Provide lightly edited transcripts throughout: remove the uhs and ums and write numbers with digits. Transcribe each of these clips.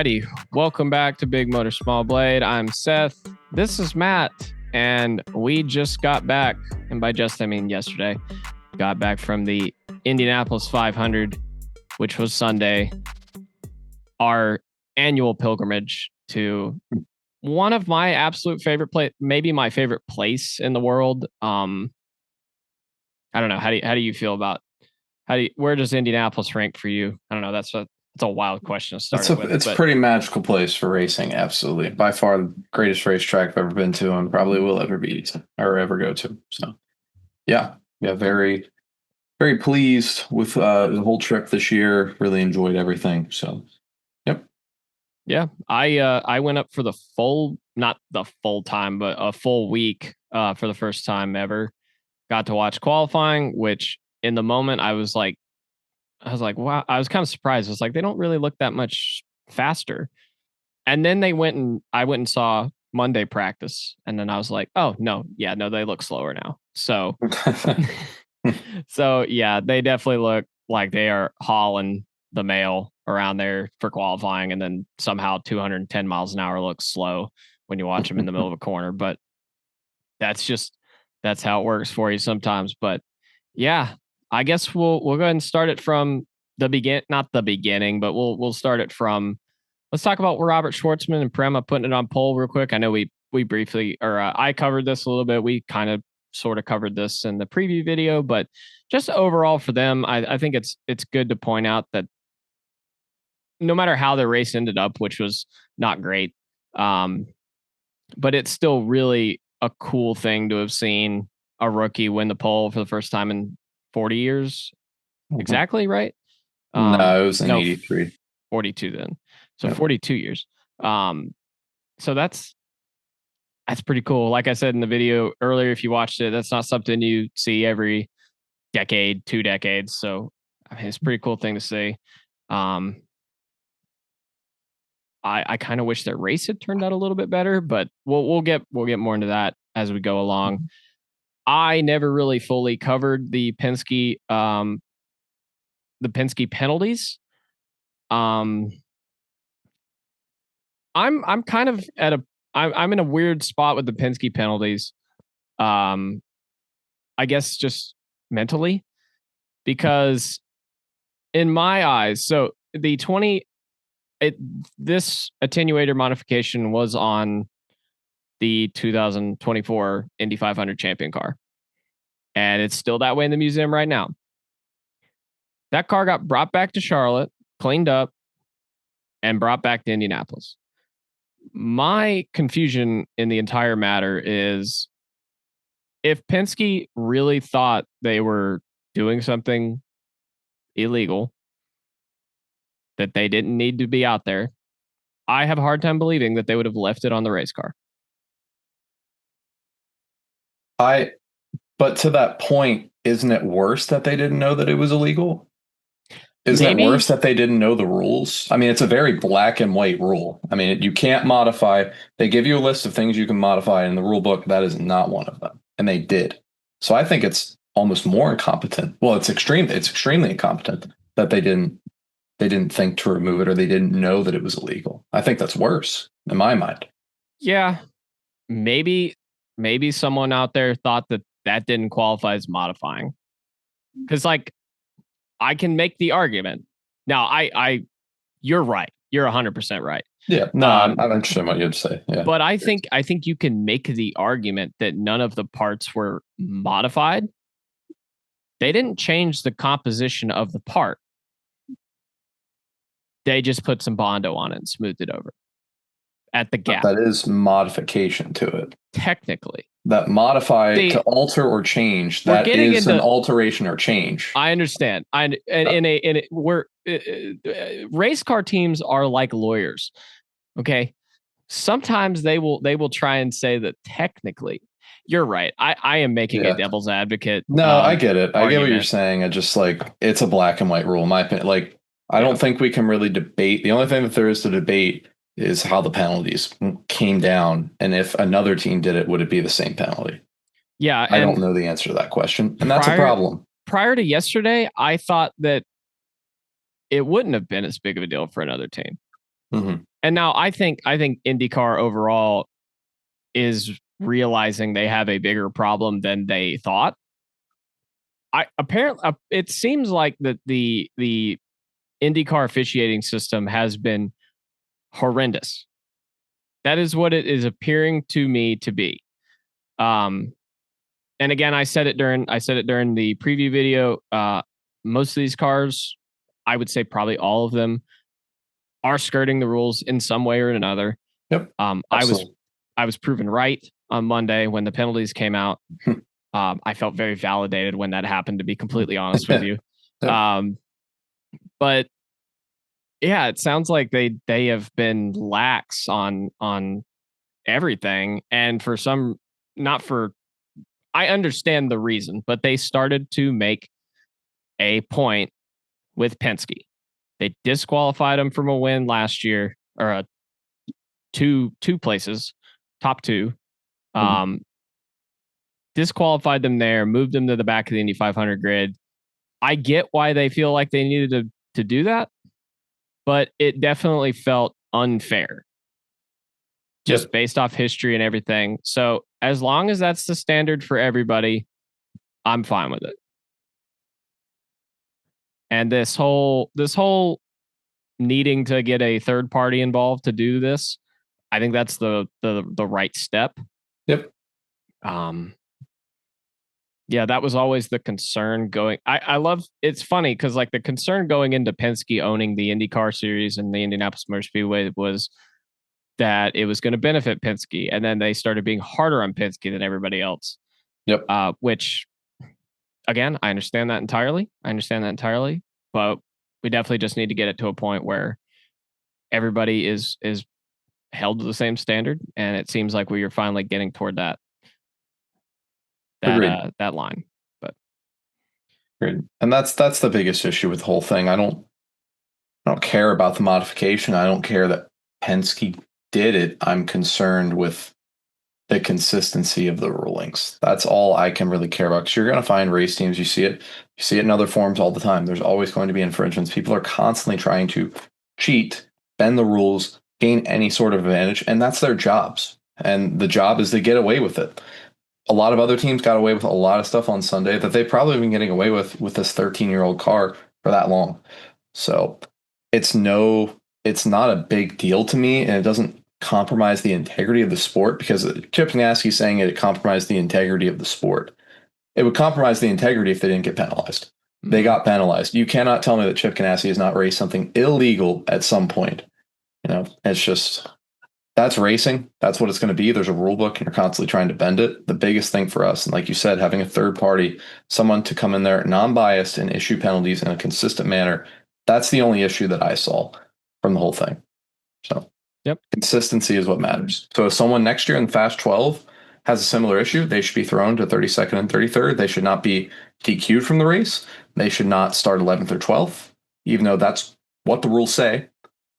Alrighty, welcome back to Big Motor Small Blade. I'm Seth. This is Matt, and we just got back, and by just I mean yesterday, got back from the Indianapolis 500, which was Sunday, our annual pilgrimage to one of my absolute favorite maybe my favorite place in the world. I don't know. How do you feel about where does Indianapolis rank for you? I don't know. That's a wild question to start with. It's a pretty magical place for racing. Absolutely. By far the greatest racetrack I've ever been to and probably will ever be or ever go to. So yeah, very, very pleased with the whole trip this year. Really enjoyed everything. So yep. Yeah. I went up for not the full time, but a full week for the first time ever. Got to watch qualifying, which in the moment I was like, wow, I was kind of surprised. It's like, they don't really look that much faster. And then I went and saw Monday practice. And then I was like, oh no, they look slower now. So, so yeah, they definitely look like they are hauling the mail around there for qualifying. And then somehow 210 miles an hour looks slow when you watch them in the middle of a corner. But that's how it works for you sometimes. But yeah, I guess we'll go ahead and start it from not the beginning, but we'll start it from. Let's talk about Robert Schwartzman and Prema putting it on pole real quick. I know we briefly, or I covered this a little bit. We kind of sort of covered this in the preview video, but just overall for them, I think it's good to point out that no matter how the race ended up, which was not great, but it's still really a cool thing to have seen a rookie win the pole for the first time in 40 years. Exactly, right? No, it was in 83. 42 then. So 42 years. So that's pretty cool. Like I said in the video earlier, if you watched it, that's not something you see every decade, 2 decades. So I mean, it's a pretty cool thing to see. I kind of wish that race had turned out a little bit better, but we'll get more into that as we go along. I never really fully covered the Penske penalties. I'm kind of I'm in a weird spot with the Penske penalties. I guess just mentally, because in my eyes, so this attenuator modification was on the 2024 Indy 500 champion car, and it's still that way in the museum right now. That car got brought back to Charlotte, cleaned up, and brought back to Indianapolis. My confusion in the entire matter is, if Penske really thought they were doing something illegal, that they didn't need to be out there, I have a hard time believing that they would have left it on the race car. But to that point, isn't it worse that they didn't know that it was illegal? Isn't it worse that they didn't know the rules? I mean, it's a very black and white rule. I mean, you can't modify. They give you a list of things you can modify in the rule book. That is not one of them. And they did. So I think it's almost more incompetent. Well, it's extremely incompetent that they didn't think to remove it, or they didn't know that it was illegal. I think that's worse in my mind. Yeah. Maybe someone out there thought that didn't qualify as modifying. Because, like, I can make the argument. Now, you're right. You're 100% right. Yeah. No, I'm interested in what you'd say. Yeah. But I think you can make the argument that none of the parts were modified. They didn't change the composition of the part. They just put some Bondo on it and smoothed it over at the gap. That is modification to it. Technically. That modify to alter or change, that is an alteration or change. I understand. Race car teams are like lawyers. Okay. Sometimes they will try and say that technically you're right. I am making a devil's advocate. No, I get it. I get what you're saying. I just, like, it's a black and white rule, in my opinion. Like, I don't think we can really debate. The only thing that there is to debate is how the penalties came down, and if another team did it, would it be the same penalty? Yeah. I don't know the answer to that question, and that's a problem. Prior to yesterday, I thought that it wouldn't have been as big of a deal for another team. Mm-hmm. And now I think IndyCar overall is realizing they have a bigger problem than they thought. It seems like that the IndyCar officiating system has been horrendous. That is what it is appearing to me to be. Um, and again, I said it during the preview video. Most of these cars, I would say probably all of them, are skirting the rules in some way or another. Yep. Absolutely. I was proven right on Monday when the penalties came out. I felt very validated when that happened, to be completely honest with you. Yep. But yeah, it sounds like they have been lax on everything, and for some, not for. I understand the reason, but they started to make a point with Penske. They disqualified him from a win last year, or two places, top two. Mm-hmm. Disqualified them there, moved them to the back of the Indy 500 grid. I get why they feel like they needed to do that, but it definitely felt unfair just based off history and everything. So as long as that's the standard for everybody, I'm fine with it. And this whole needing to get a third party involved to do this, I think that's the right step. Yep. Yeah, that was always the concern going. I love, it's funny because like the concern going into Penske owning the IndyCar series and the Indianapolis Motor Speedway was that it was going to benefit Penske, and then they started being harder on Penske than everybody else. Yep. Which, again, I understand that entirely. But we definitely just need to get it to a point where everybody is held to the same standard, and it seems like we are finally getting toward that Agreed. That line. But Agreed. And that's the biggest issue with the whole thing. I don't care about the modification. I don't care that Penske did it. I'm concerned with the consistency of the rulings. That's all I can really care about, because you're going to find race teams. You see it in other forms all the time. There's always going to be infringements. People are constantly trying to cheat, bend the rules, gain any sort of advantage, and that's their jobs. And the job is to get away with it. A lot of other teams got away with a lot of stuff on Sunday that they've probably been getting away with this 13-year-old car for that long. So it's not a big deal to me, and it doesn't compromise the integrity of the sport, because Chip Ganassi saying it compromised the integrity of the sport. It would compromise the integrity if they didn't get penalized. They got penalized. You cannot tell me that Chip Ganassi has not raced something illegal at some point. It's just, that's racing. That's what it's going to be. There's a rule book and you're constantly trying to bend it. The biggest thing for us, and like you said, having a third party, someone to come in there non-biased and issue penalties in a consistent manner, that's the only issue that I saw from the whole thing. So yep, consistency is what matters. So if someone next year in Fast 12 has a similar issue, they should be thrown to 32nd and 33rd. They should not be DQ'd from the race. They should not start 11th or 12th, even though that's what the rules say.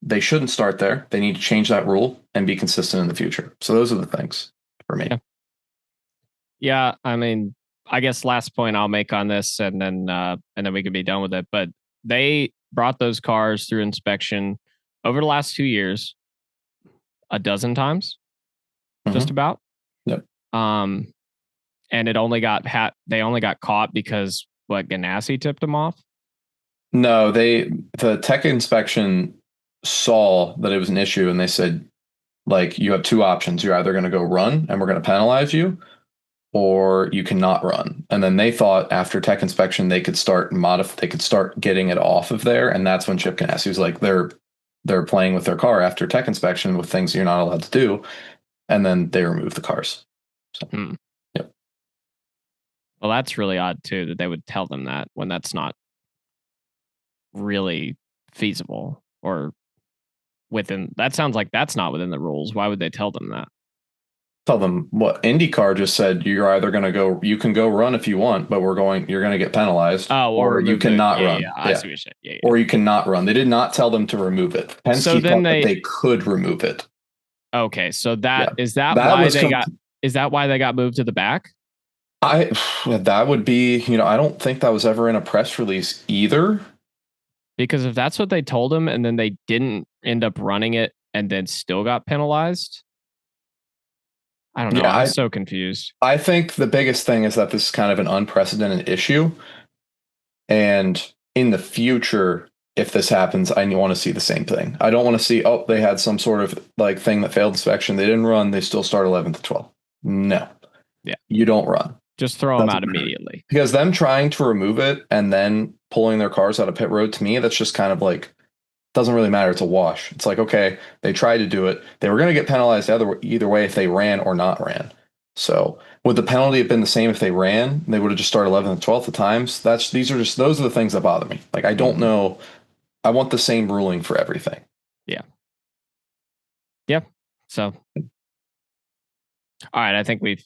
They shouldn't start there. They need to change that rule and be consistent in the future. So those are the things for me. Yeah, I mean, I guess last point I'll make on this, and then we can be done with it. But they brought those cars through inspection over the last 2 years a dozen times, just about. Yep. And it only they only got caught because Ganassi tipped them off. No, the tech inspection saw that it was an issue, and they said, like, you have two options. You're either going to go run and we're going to penalize you, or you cannot run. And then they thought after tech inspection they could start getting it off of there, and that's when Chip Ganassi was like, they're playing with their car after tech inspection with things you're not allowed to do, and then they removed the cars. So, yep. Well, that's really odd too, that they would tell them that when that's not really feasible, or that sounds like that's not within the rules. Why would they tell them that? Tell them what IndyCar just said. You're either going to go, you can go run if you want, but you're going to get penalized, or you cannot run. Yeah, I see what you're saying. Yeah. Or you cannot run. They did not tell them to remove it. Penske thought that they could remove it. Okay, so is that why they got moved to the back? That would be, I don't think that was ever in a press release either. Because if that's what they told him, and then they didn't end up running it and then still got penalized. I don't know. Yeah, I'm so confused. I think the biggest thing is that this is kind of an unprecedented issue. And in the future, if this happens, I want to see the same thing. I don't want to see, oh, they had some sort of like thing that failed inspection. They didn't run. They still start 11th to 12th. No. Yeah. You don't run. Just throw them out immediately. Because them trying to remove it and then pulling their cars out of pit road, to me, that's just kind of like, doesn't really matter. It's a wash. It's like, okay, they tried to do it. They were going to get penalized either way if they ran or not ran. So would the penalty have been the same if they ran? They would have just started 11th and 12th at times. Those are the things that bother me. Like, I don't know. I want the same ruling for everything. Yeah. Yep. So, all right. I think we've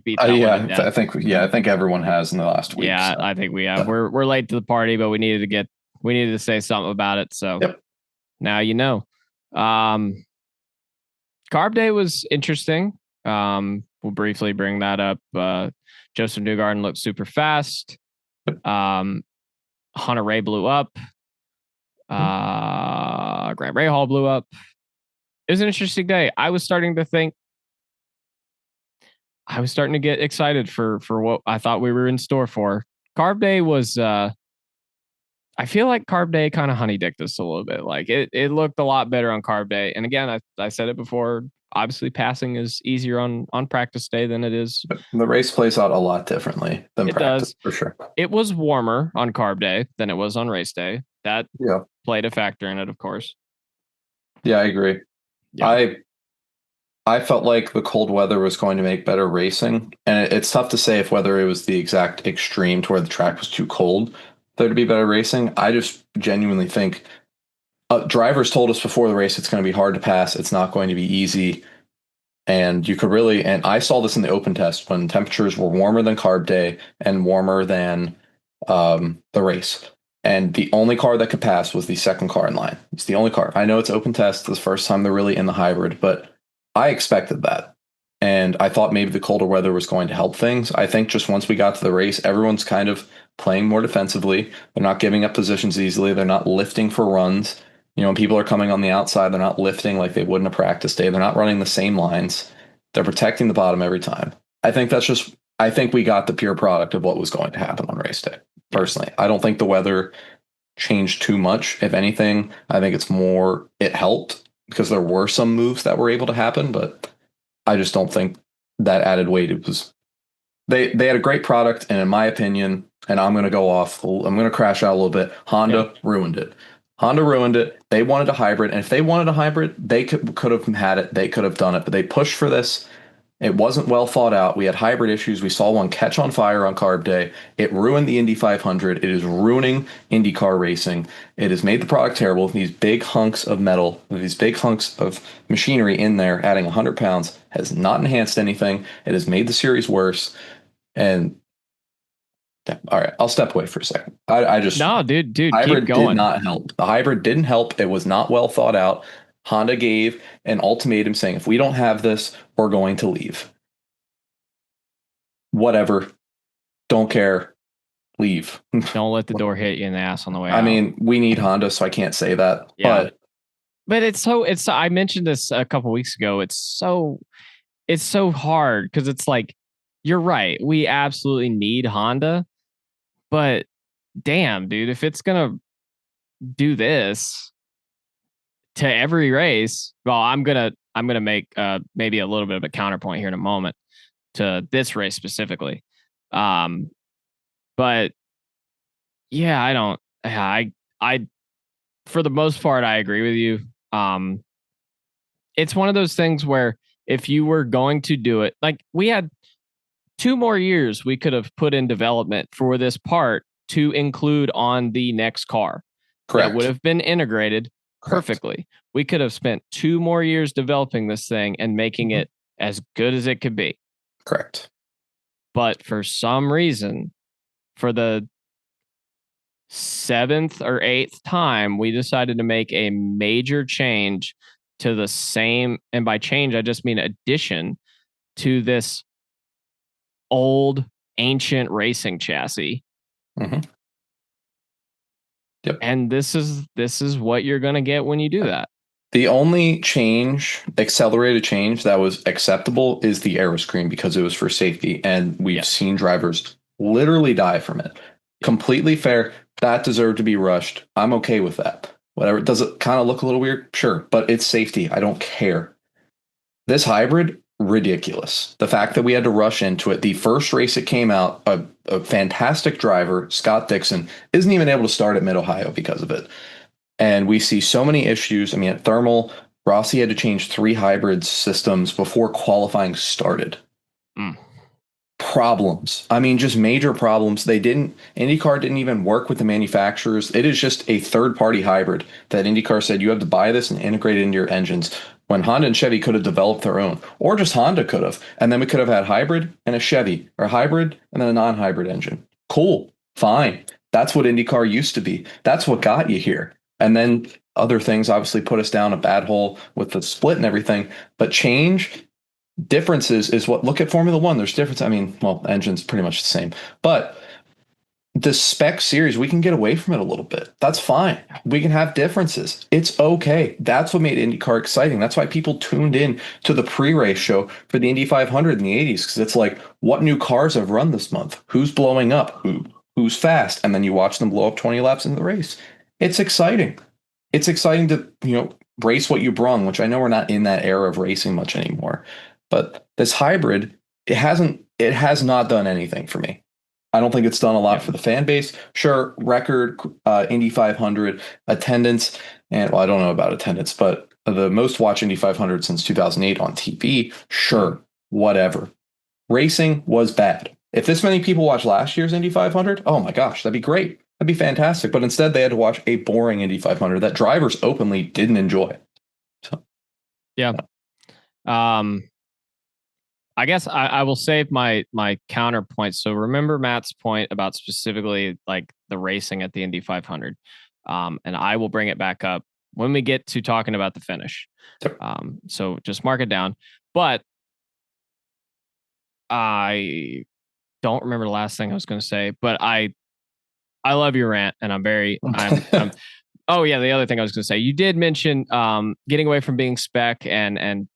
beat that yeah, one to death. I think everyone has in the last week. Yeah, so. I think we have. We're late to the party, but we needed to say something about it. So now you know. Carb Day was interesting. We'll briefly bring that up. Joseph Newgarden looked super fast. Hunter Ray blew up. Grant Rahal blew up. It was an interesting day. I was starting to get excited for what I thought we were in store for. Carb Day was I feel like Carb Day kind of honeydicked us a little bit. Like it looked a lot better on Carb Day. And again, I said it before, obviously passing is easier on practice day than it is. The race plays out a lot differently than practice, for sure. It was warmer on Carb Day than it was on race day. That played a factor in it, of course. Yeah, I agree. Yeah. I felt like the cold weather was going to make better racing. And it's tough to say if whether it was the exact extreme to where the track was too cold there to be better racing. I just genuinely think drivers told us before the race it's going to be hard to pass. It's not going to be easy. And you could really, and I saw this in the open test when temperatures were warmer than Carb Day and warmer than the race. And the only car that could pass was the second car in line. It's the only car. I know it's open test. It's the first time they're really in the hybrid, but I expected that. And I thought maybe the colder weather was going to help things. I think just once we got to the race, everyone's kind of playing more defensively. They're not giving up positions easily. They're not lifting for runs. You know, when people are coming on the outside, they're not lifting like they would in a practice day. They're not running the same lines. They're protecting the bottom every time. I think we got the pure product of what was going to happen on race day. Personally, I don't think the weather changed too much. If anything, I think it helped because there were some moves that were able to happen, but I just don't think that added weight. It was they had a great product, and in my opinion, and I'm going to crash out a little bit. Honda ruined it. Honda ruined it. They wanted a hybrid, and if they wanted a hybrid, they could have had it. They could have done it, but they pushed for this. It wasn't well thought out. We had hybrid issues. We saw one catch on fire on Carb Day. It ruined the Indy 500. It is ruining IndyCar racing. It has made the product terrible. These big hunks of metal, these big hunks of machinery in there, adding 100 pounds, has not enhanced anything. It has made the series worse. And all right, I'll step away for a second. No, dude, hybrid keep going. Did not help. The hybrid didn't help. It was not well thought out. Honda gave an ultimatum saying, if we don't have this, we're going to leave. Whatever. Don't care. Leave. Don't let the door hit you in the ass on the way out. I mean, we need Honda, so I can't say that. Yeah. But I mentioned this a couple weeks ago. It's so hard because it's like, you're right. We absolutely need Honda. But damn, dude, if it's going to do this to every race, well, I'm gonna make maybe a little bit of a counterpoint here in a moment to this race specifically. But yeah, I for the most part I agree with you. It's one of those things where if you were going to do it, like we had 2 more years we could have put in development for this part to include on the next car. Correct. That would have been integrated perfectly. Correct. We could have spent 2 more years developing this thing and making it as good as it could be. Correct. But for some reason, for the 7th or 8th time, we decided to make a major change to the same, and by change, I just mean addition to this old ancient racing chassis. Yep. And this is what you're going to get when you do that. The only accelerated change that was acceptable is the aero screen because it was for safety, and we've seen drivers literally die from it. Completely fair. That deserved to be rushed. I'm okay with that. Whatever. Does it kind of look a little weird? Sure, but it's safety. I don't care. This hybrid, ridiculous. The fact that we had to rush into it. The first race it came out, a fantastic driver, Scott Dixon, isn't even able to start at Mid Ohio because of it. And we see so many issues. I mean, at Thermal, Rossi had to change 3 hybrid systems before qualifying started. Problems. I mean, just major problems. IndyCar didn't even work with the manufacturers. It is just a third-party hybrid that IndyCar said you have to buy this and integrate it into your engines, when Honda and Chevy could have developed their own, or just Honda could have. And then we could have had hybrid and a Chevy, or hybrid and then a non-hybrid engine. Cool. Fine. That's what IndyCar used to be. That's what got you here. And then other things obviously put us down a bad hole with the split and everything. But change, differences is what, look at Formula One. There's difference. I mean, well, engine's pretty much the same. But the spec series, we can get away from it a little bit. That's fine. We can have differences. It's okay. That's what made IndyCar exciting. That's why people tuned in to the pre-race show for the Indy 500 in the 80s, because it's like, what new cars have run this month? Who's blowing up? Who's fast? And then you watch them blow up 20 laps in the race. It's exciting. It's exciting to, race what you brung, which I know we're not in that era of racing much anymore. But this hybrid, it has not done anything for me. I don't think it's done a lot for the fan base. Sure, record, Indy 500 attendance, and well, I don't know about attendance, but the most watched Indy 500 since 2008 on TV. Sure, whatever. Racing was bad. If this many people watched last year's Indy 500, oh my gosh, that'd be great. That'd be fantastic. But instead, they had to watch a boring Indy 500 that drivers openly didn't enjoy. So, yeah. I guess I will save my counterpoint. So remember Matt's point about specifically like the racing at the Indy 500, and I will bring it back up when we get to talking about the finish. So just mark it down. But I don't remember the last thing I was going to say. But I love your rant, and I'm oh yeah, the other thing I was going to say, you did mention getting away from being spec and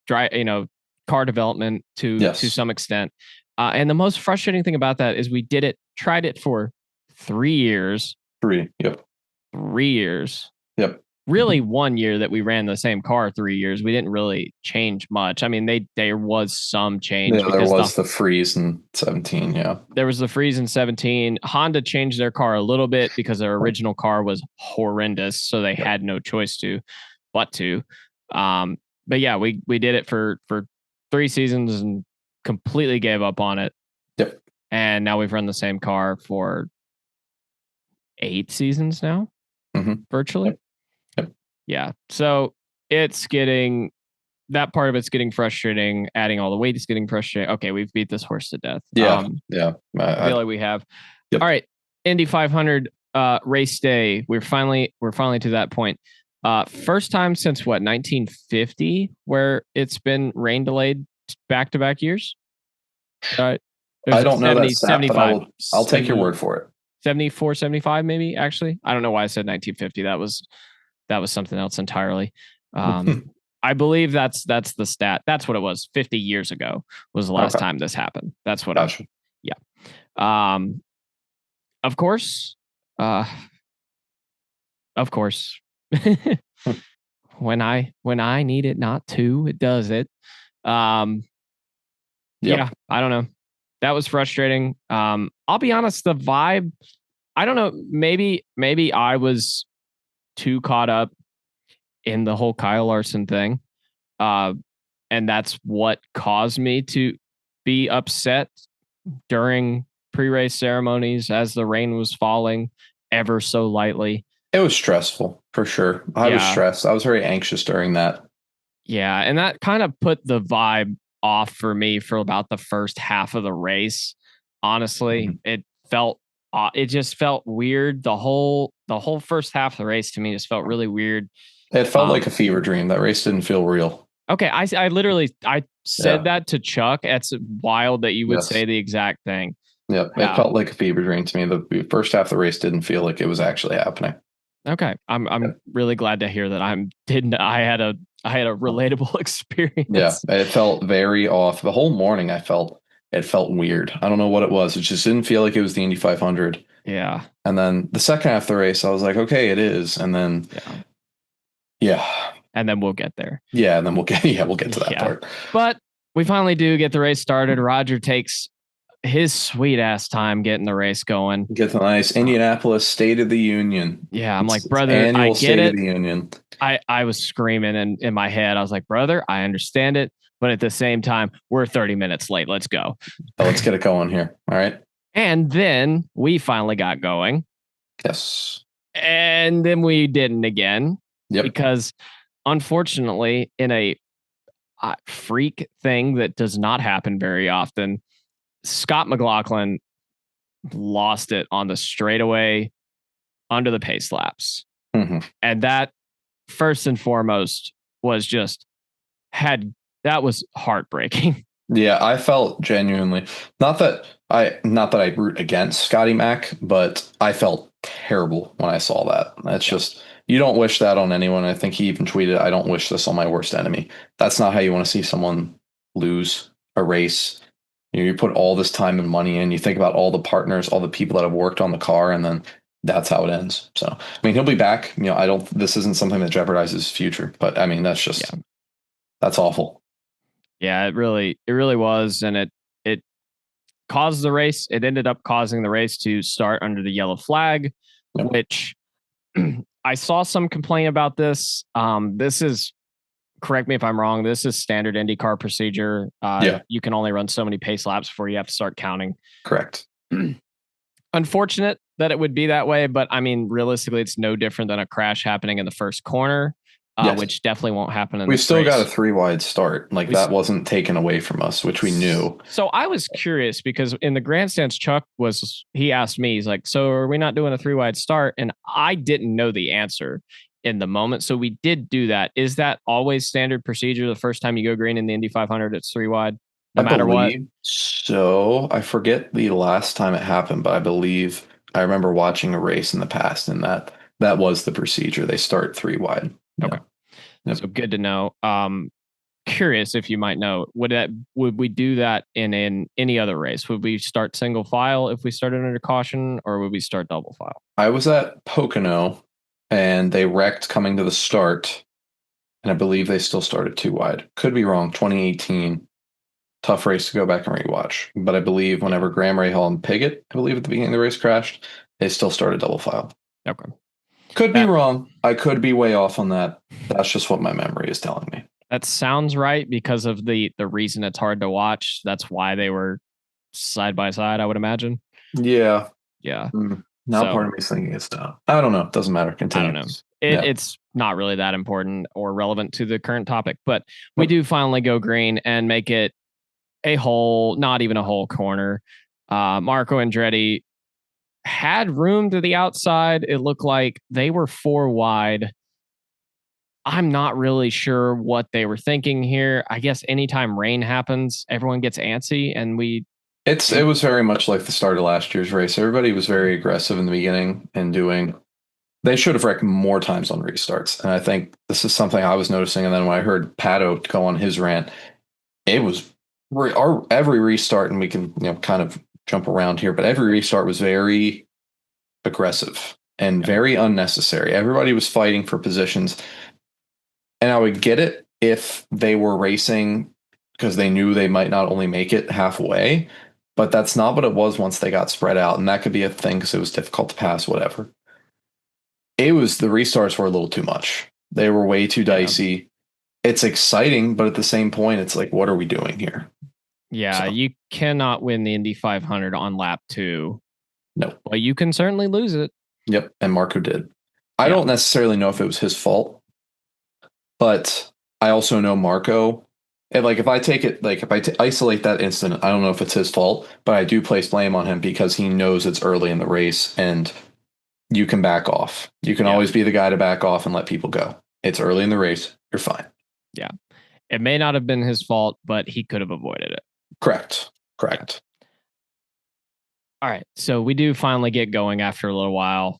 car development to some extent. And the most frustrating thing about that is we tried it for 3 years. 3. Yep. 3 years. Yep. Really 1 year that we ran the same car 3 years. We didn't really change much. I mean, there was some change. Yeah, there was the freeze in 17. Yeah. There was the freeze in 17. Honda changed their car a little bit because their original car was horrendous. So they had no choice but to. But yeah, we did it for 3 seasons and completely gave up on it. Yep. And now we've run the same car for 8 seasons now, virtually. Yep. Yeah. So that part of it's getting frustrating. Adding all the weight is getting frustrating. Okay, we've beat this horse to death. Yeah. I feel like we have. Yep. All right. Indy 500 race day. We're finally to that point. First time since 1950 where it's been rain delayed back-to-back years. I don't know that stat, 75. but I'll take your word for it. 74, 75 maybe, actually. I don't know why I said 1950. That was something else entirely. I believe that's the stat. That's what it was. 50 years ago was the last time this happened. That's what yeah. Of course. when I need it not to, it does it. Yeah, I don't know. That was frustrating. I'll be honest, the vibe, I don't know, maybe I was too caught up in the whole Kyle Larson thing. And that's what caused me to be upset during pre-race ceremonies as the rain was falling ever so lightly. It was stressful for sure. I was stressed. I was very anxious during that. Yeah. And that kind of put the vibe off for me for about the first half of the race. Honestly, it just felt weird. The whole first half of the race to me just felt really weird. It felt like a fever dream. That race didn't feel real. Okay. I literally said that to Chuck. It's wild that you would say the exact thing. Yep. It felt like a fever dream to me. The first half of the race didn't feel like it was actually happening. Okay. I'm really glad to hear that I had a I had a relatable Yeah, experience. it felt very off. The whole morning I felt it felt weird. I don't know what it was. It just didn't feel like it was the Indy 500. Yeah. And then the second half of the race, I was like, okay, it is. And then, Yeah. yeah, And then we'll get there. yeah, and then we'll get to that Yeah. part. But we finally do get the race started. Roger takes his sweet ass time getting the race going. Get the nice Indianapolis State of the Union. Yeah, I'm like, It's brother, I annual get State of it. the Union. I was screaming in my head. I was like, brother, I understand it. But at the same time, we're 30 minutes late. Let's go. So let's get it going here. All right. And then we finally got going. Yes. And then we didn't again. Yep. Because unfortunately, in a freak thing that does not happen very often, Scott McLaughlin lost it on the straightaway under the pace laps. Mm-hmm. And that, first and foremost, was just that was heartbreaking. Yeah, I felt genuinely not that I root against Scotty Mac, but I felt terrible when I saw that. That's just you don't wish that on anyone. I think he even tweeted, "I don't wish this on my worst enemy." That's not how you want to see someone lose a race. You put all this time and money in. You think about all the partners, all the people that have worked on the car, and then that's how it ends. So, I mean, he'll be back. I don't. This isn't something that jeopardizes his future, but I mean, that's awful. Yeah, it really was, and it caused the race. It ended up causing the race to start under the yellow flag, Yep. which I saw some complaint about this. This is, correct me if I'm wrong, this is standard IndyCar procedure. Yeah, You can only run so many pace laps before you have to start counting. correct. Unfortunate that it would be that way, but I mean, realistically, it's no different than a crash happening in the first corner, Yes. which definitely won't happen in We this still race. got a 3 wide start. Like that wasn't taken away from us, which we knew. So I was curious because in the grandstands, he asked me, he's like, so are we not doing a 3 wide start? And I didn't know the answer in the moment. So we did do that. Is that always standard procedure? The first time you go green in the Indy 500, it's 3 wide, no matter what? So I forget the last time it happened, but I believe I remember watching a race in the past, and that was the procedure. They start 3 wide. Okay. Yep. So good to know. Curious if you might know, would we do that in any other race? Would we start single file if we started under caution, or would we start double file? I was at Pocono and they wrecked coming to the start, and I believe they still started 2 wide. Could be wrong. 2018. Tough race to go back and rewatch. But I believe whenever Graham Rahal and Piggott, I believe at the beginning of the race crashed, they still started double file. Okay. Could be wrong. I could be way off on that. That's just what my memory is telling me. That sounds right because of the reason it's hard to watch. That's why they were side by side, I would imagine. Yeah. Yeah. Now part of me is thinking it's down. I don't know. It doesn't matter. Continue. I don't know. It's not really that important or relevant to the current topic, but we do finally go green and make it not even a whole corner. Marco Andretti had room to the outside. It looked like they were 4 wide. I'm not really sure what they were thinking here. I guess anytime rain happens, everyone gets antsy, and it was very much like the start of last year's race. Everybody was very aggressive in the beginning and they should have wrecked more times on restarts. And I think this is something I was noticing. And then when I heard Pato go on his rant, it was every restart, and we can kind of jump around here, but every restart was very aggressive and very unnecessary. Everybody was fighting for positions. And I would get it if they were racing because they knew they might not only make it halfway, but that's not what it was once they got spread out. And that could be a thing because it was difficult to pass, whatever. The restarts were a little too much. They were way too dicey. It's exciting, but at the same point, it's like, what are we doing here? Yeah, you cannot win the Indy 500 on lap 2. No. Well, you can certainly lose it. Yep, and Marco did. I don't necessarily know if it was his fault, but I also know Marco. And if I take it, if I isolate that incident, I don't know if it's his fault, but I do place blame on him because he knows it's early in the race and you can back off. You can always be the guy to back off and let people go. It's early in the race. You're fine. Yeah. It may not have been his fault, but he could have avoided it. Correct. Yeah. All right. So we do finally get going after a little while.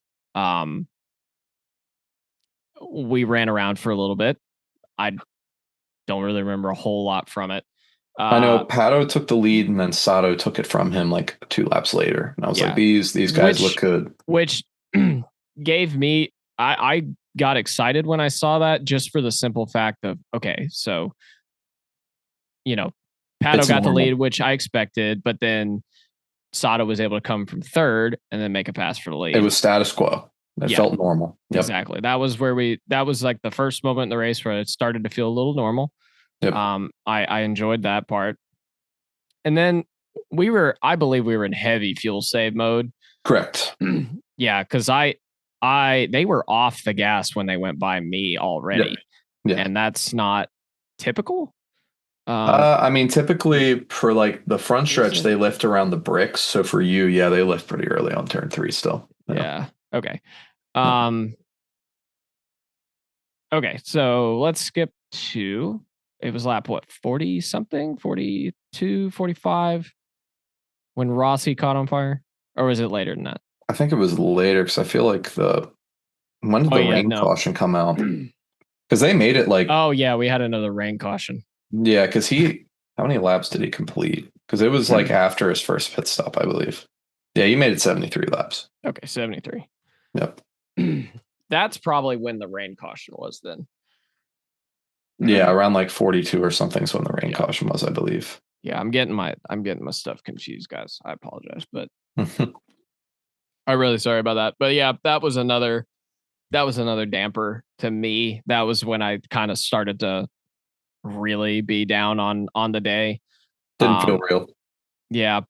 We ran around for a little bit. I don't really remember a whole lot from it. I know Pato took the lead and then Sato took it from him like 2 laps later. And I was like, Yeah, these guys look good. which gave me I got excited when I saw that, just for the simple fact of, okay, so you know, Pato It's got the lead, normal. which I expected, but then Sato was able to come from third and then make a pass for the It lead. was status quo. It Yeah, felt normal. Yep. exactly. That was like the first moment in the race where it started to feel a little normal. Yep. I enjoyed that part. And then I believe we were in heavy fuel save mode. Correct. Yeah, because they were off the gas when they went by me already. Yep. Yeah. And that's not typical. I mean, typically for like the front stretch, they lift around the bricks. So for you, yeah, they lift pretty early on turn 3 still. Yeah. Okay. Okay, so let's skip to, it was lap what, 40 something, 42, 45 when Rossi caught on fire, or was it later than that? I think it was later because I feel like when did the rain No. caution come out? Because they made it like, Oh yeah, we had another rain caution. yeah, because how many laps did he complete? Because it was like after his first pit stop, I believe. Yeah, he made it 73 laps. Okay, 73. Yep. That's probably when the rain caution was then. Yeah, around like 42 or something is when the rain caution was, I believe. Yeah, I'm getting my stuff confused, guys. I apologize, but I'm really sorry about that. But yeah, that was another damper to me. That was when I kind of started to really be down on the day. Didn't feel real. Yeah,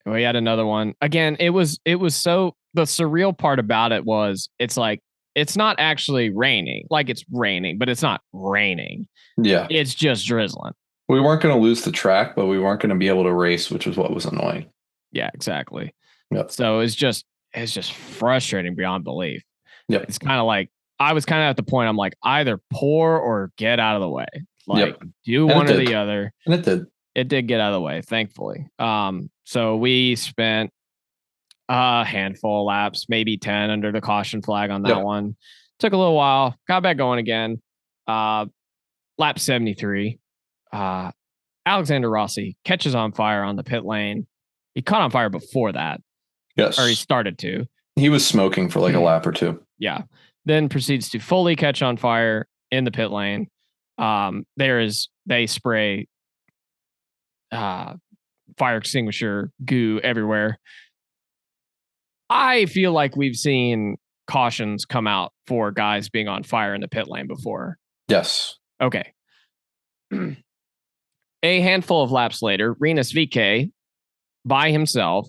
we had another one. Again, it was so, the surreal part about it was, it's like, it's not actually raining. Like, it's raining, but it's not raining. Yeah. It's just drizzling. We weren't going to lose the track, but we weren't going to be able to race, which is what was annoying. Yeah, exactly. Yep. So it's just frustrating beyond belief. Yep. It's kind of like, I was kind of at the point, I'm like, either pour or get out of the way. Like, do one or the other. And it did. It did get out of the way, thankfully. So we spent a handful of laps, maybe 10 under the caution flag on that one. Took a little while, got back going again. Lap 73. Alexander Rossi catches on fire on the pit lane. He caught on fire before that. Yes. Or he started to. He was smoking for like a lap or two. Yeah. Then proceeds to fully catch on fire in the pit lane. They spray fire extinguisher goo everywhere. I feel like we've seen cautions come out for guys being on fire in the pit lane before. Yes. Okay. A handful of laps later, Rinus VK by himself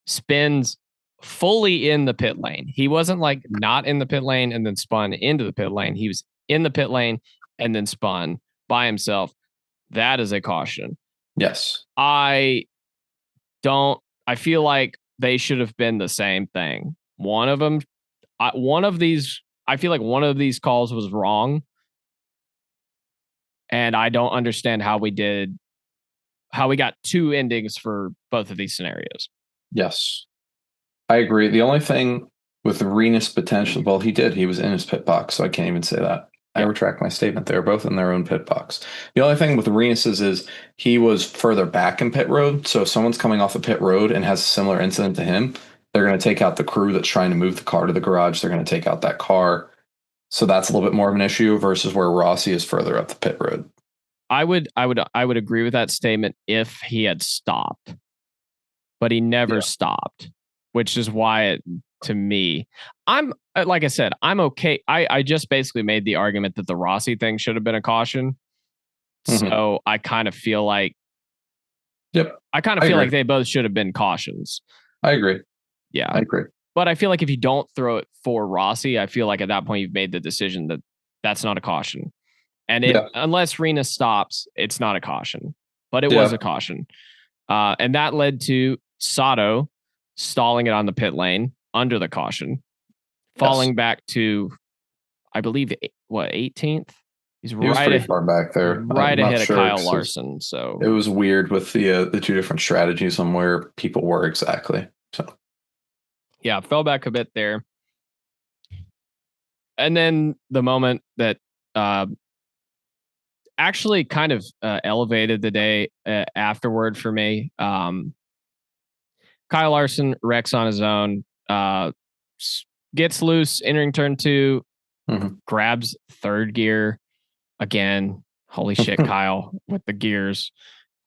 spins fully in the pit lane. He wasn't like not in the pit lane and then spun into the pit lane. He was in the pit lane and then spun by himself. That is a caution. Yes. I feel like they should have been the same thing. One of these, I feel like one of these calls was wrong. And I don't understand how we got two endings for both of these scenarios. Yes. I agree. The only thing with Renus potential, well, he was in his pit box, so I can't even say that. I retract my statement. They're both in their own pit box. The only thing with Renus's is he was further back in pit road. So if someone's coming off a pit road and has a similar incident to him, they're going to take out the crew that's trying to move the car to the garage. They're going to take out that car. So that's a little bit more of an issue versus where Rossi is further up the pit road. I would agree with that statement if he had stopped, but he never stopped, which is why to me, I'm like I said, I'm okay. I just basically made the argument that the Rossi thing should have been a caution. So I kind of feel like, like they both should have been cautions. I agree. Yeah, I agree. But I feel like if you don't throw it for Rossi, I feel like at that point you've made the decision that that's not a caution. And unless Rena stops, it's not a caution. But it was a caution. And that led to Sato stalling it on the pit lane under the caution, falling back to, I believe, 18th? He was pretty far back there. Right ahead of Kyle Larson. So it was weird with the two different strategies on where people were exactly. So yeah, fell back a bit there. And then the moment that actually kind of elevated the day afterward for me. Kyle Larson wrecks on his own, gets loose entering turn 2, grabs third gear again. Holy shit, Kyle with the gears.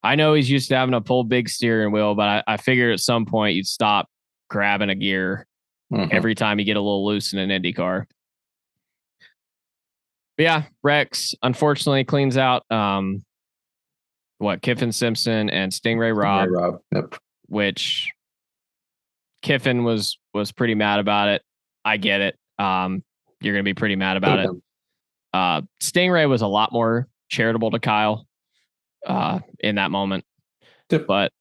I know he's used to having a pull big steering wheel, but I figured at some point you'd stop grabbing a gear every time you get a little loose in an Indy car. But yeah, Rex unfortunately cleans out Kiffin Simpson and Stingray Robb. Yep. Which Kiffin was pretty mad about it. I get it. You're gonna be pretty mad about it. Stingray was a lot more charitable to Kyle in that moment. Yep. But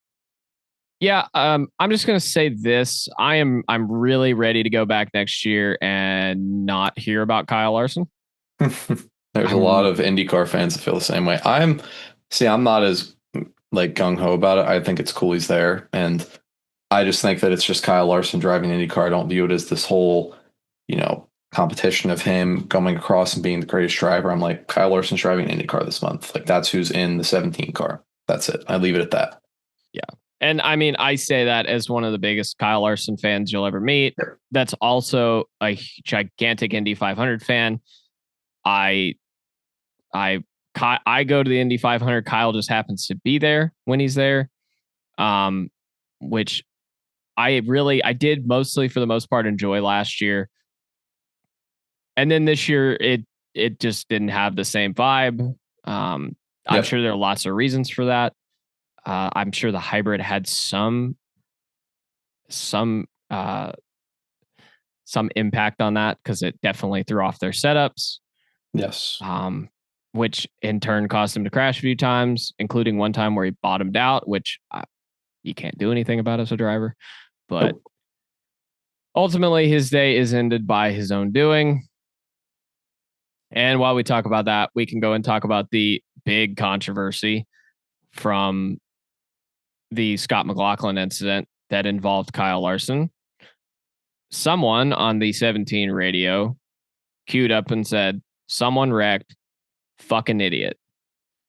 yeah, I'm just gonna say this. I'm really ready to go back next year and not hear about Kyle Larson. There's a lot of IndyCar fans that feel the same way. I'm not as like gung ho about it. I think it's cool he's there, and I just think that it's just Kyle Larson driving IndyCar. I don't view it as this whole, competition of him coming across and being the greatest driver. I'm like, Kyle Larson's driving IndyCar this month. Like, that's who's in the 17 car. That's it. I leave it at that. Yeah. And I mean, I say that as one of the biggest Kyle Larson fans you'll ever meet. Sure. That's also a gigantic Indy 500 fan. I go to the Indy 500. Kyle just happens to be there when he's there, which I did mostly for the most part enjoy last year. And then this year, it just didn't have the same vibe. I'm sure there are lots of reasons for that. I'm sure the hybrid had some impact on that because it definitely threw off their setups. Yes. Which in turn caused him to crash a few times, including one time where he bottomed out, which you can't do anything about as a driver. But ultimately, his day is ended by his own doing. And while we talk about that, we can go and talk about the big controversy from the Scott McLaughlin incident that involved Kyle Larson. Someone on the 17 radio queued up and said, "Someone wrecked, fucking idiot."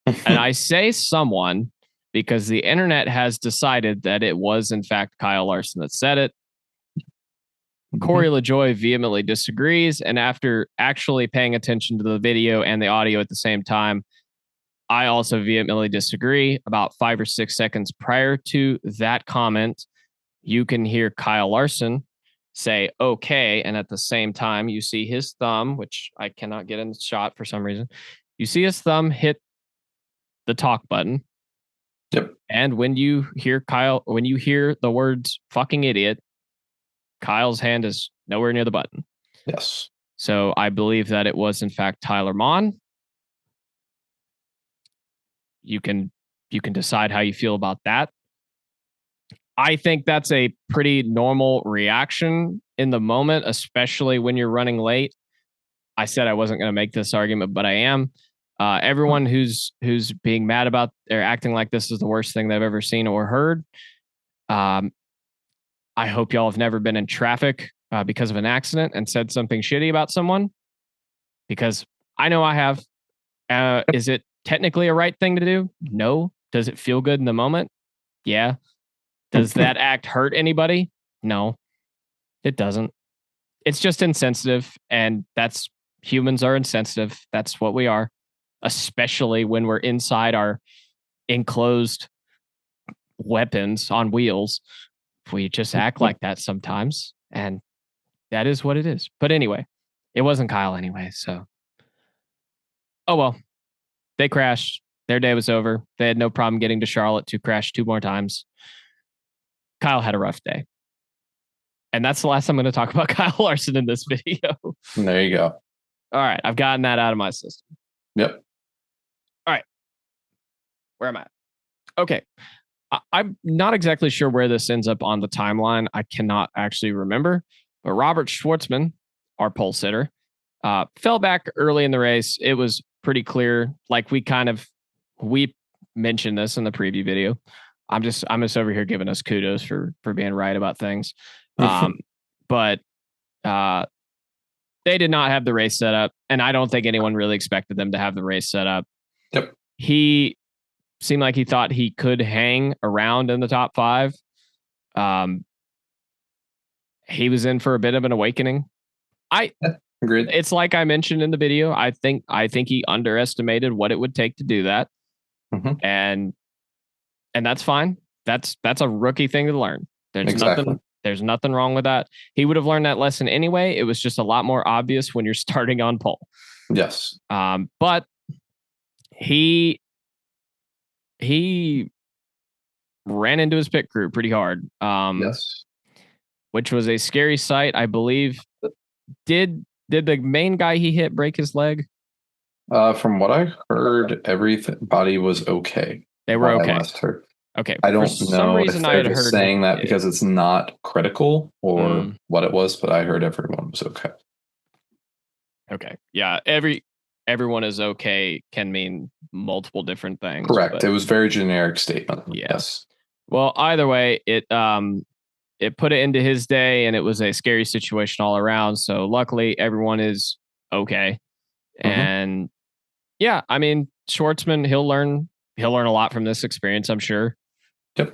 And I say someone because the internet has decided that it was in fact Kyle Larson that said it. Corey LaJoy vehemently disagrees. And after actually paying attention to the video and the audio at the same time, I also vehemently disagree. About 5 or 6 seconds prior to that comment, you can hear Kyle Larson say, "Okay." And at the same time, you see his thumb, which I cannot get in the shot for some reason. You see his thumb hit the talk button. Yep. And when you hear the words "fucking idiot," Kyle's hand is nowhere near the button. Yes. So I believe that it was in fact Tyler Mon. You can decide how you feel about that. I think that's a pretty normal reaction in the moment, especially when you're running late. I said I wasn't going to make this argument, but I am. Everyone who's being mad about or acting like this is the worst thing they've ever seen or heard. I hope y'all have never been in traffic because of an accident and said something shitty about someone, because I know I have. Is it technically a right thing to do? No. Does it feel good in the moment? Yeah. Does that act hurt anybody? No, it doesn't. It's just insensitive, and humans are insensitive. That's what we are, especially when we're inside our enclosed weapons on wheels. We just act like that sometimes, and that is what it is. But anyway, it wasn't Kyle anyway, so oh well. They crashed. Their day was over. They had no problem getting to Charlotte to crash 2 more times. Kyle had a rough day. And that's the last I'm going to talk about Kyle Larson in this video. There you go. All right. I've gotten that out of my system. Yep. All right. Where am I? Okay. I'm not exactly sure where this ends up on the timeline. I cannot actually remember. But Robert Schwartzman, our pole sitter, fell back early in the race. It was pretty clear. Like we mentioned this in the preview video. I'm just over here giving us kudos for being right about things. But they did not have the race set up, and I don't think anyone really expected them to have the race set up. Yep. he seemed like he thought he could hang around in the top 5. Um, he was in for a bit of an awakening. Agreed. It's like I mentioned in the video. I think he underestimated what it would take to do that, Mm-hmm. and that's fine. That's a rookie thing to learn. Exactly. There's nothing wrong with that. He would have learned that lesson anyway. It was just a lot more obvious when you're starting on pole. Yes. But he ran into his pit crew pretty hard. Yes. Which was a scary sight. I believe. Did the main guy he hit break his leg? From what I heard, everybody was okay. They were okay. I last heard. Okay. I For don't some know if reason, I they're had just heard saying that because it's not critical or what it was, but I heard everyone was okay. Okay. Yeah. Everyone is okay can mean multiple different things. Correct. It was very generic statement. Yeah. Yes. Well, either way, it put it into his day, and it was a scary situation all around. So luckily, everyone is okay. And yeah, I mean, Schwartzman, he'll learn a lot from this experience, I'm sure. Yep.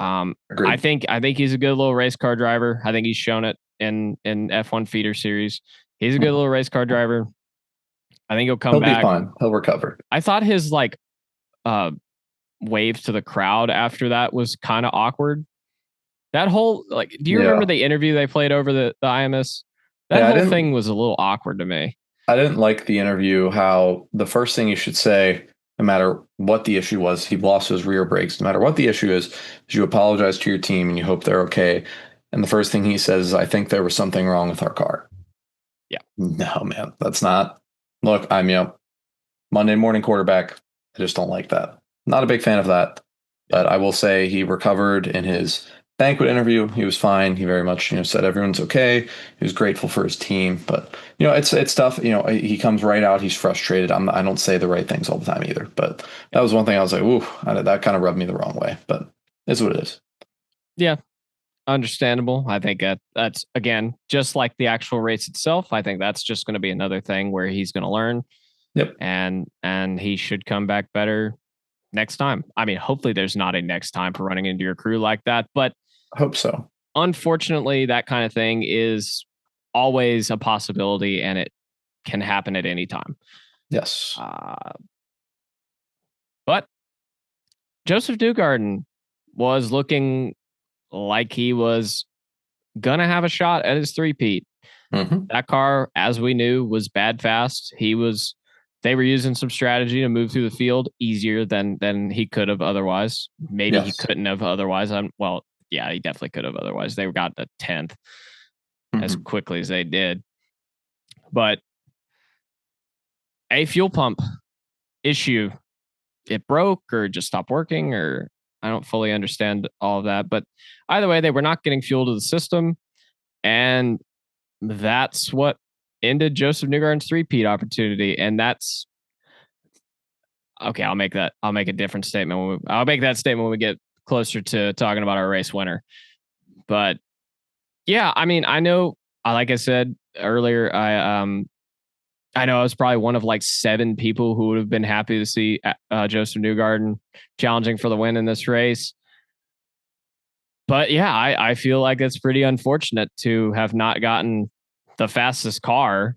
Agreed. I think he's a good little race car driver. I think he's shown it in F1 feeder series. He's a good little race car driver. I think he'll come back. He'll be fine. He'll recover. I thought his wave to the crowd after that was kind of awkward. That whole do you remember the interview they played over the IMS? That whole thing was a little awkward to me. I didn't like the interview. How the first thing you should say, no matter what the issue was, he lost his rear brakes. No matter what the issue is you apologize to your team and you hope they're okay. And the first thing he says is, I think there was something wrong with our car. Yeah. No, man, that's not. Look, I'm Monday morning quarterback. I just don't like that. Not a big fan of that. But I will say he recovered in his banquet interview. He was fine. He very much, said everyone's okay. He was grateful for his team, but it's tough. He comes right out. He's frustrated. I don't say the right things all the time either, but that was one thing I was like, ooh, that kind of rubbed me the wrong way, but it's what it is. Yeah. Understandable. I think that's again, just like the actual race itself. I think that's just going to be another thing where he's going to learn. Yep. And he should come back better next time. I mean, hopefully there's not a next time for running into your crew like that, but I hope so. Unfortunately, that kind of thing is always a possibility, and it can happen at any time. Yes. But Joseph Newgarden was looking like he was going to have a shot at his three-peat. That car, as we knew, was bad fast. They were using some strategy to move through the field easier than he could have otherwise. Maybe he couldn't have otherwise. Yeah, he definitely could have otherwise. They got the 10th as quickly as they did. But a fuel pump issue, it broke or just stopped working, or I don't fully understand all of that. But either way, they were not getting fuel to the system. And that's what ended Joseph Newgarden's three-peat opportunity. And that's okay. I'll make a different statement. I'll make that statement when we get closer to talking about our race winner. But yeah, I mean, I know, like I said earlier, I know I was probably one of like 7 people who would have been happy to see Joseph Newgarden challenging for the win in this race. But yeah, I feel like it's pretty unfortunate to have not gotten the fastest car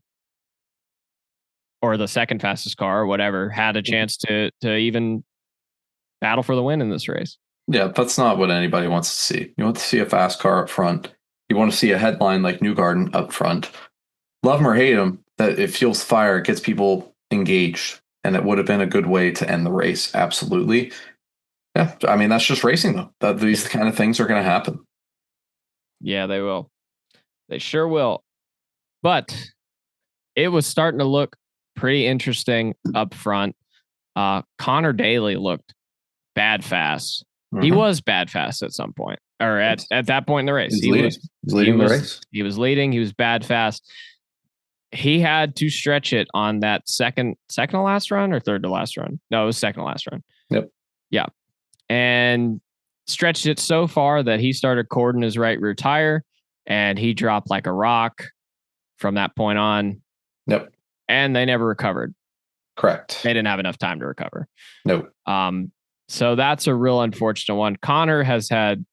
or the second fastest car or whatever, had a chance to even battle for the win in this race. Yeah, that's not what anybody wants to see. You want to see a fast car up front. You want to see a headline like Newgarden up front. Love him or hate him, that it fuels the fire, it gets people engaged, and it would have been a good way to end the race. Absolutely. Yeah, I mean, that's just racing, though. That these kind of things are going to happen. Yeah, they will. They sure will. But it was starting to look pretty interesting up front. Connor Daly looked bad fast. He was bad fast at some point, or at that point in the race. He was leading the race. He was leading. He was bad fast. He had to stretch it on that second to last run or third to last run. No, it was second to last run. Yep. Yeah. And stretched it so far that he started cording his right rear tire, and he dropped like a rock from that point on. Yep. And they never recovered. Correct. They didn't have enough time to recover. Nope. So that's a real unfortunate one. Connor has had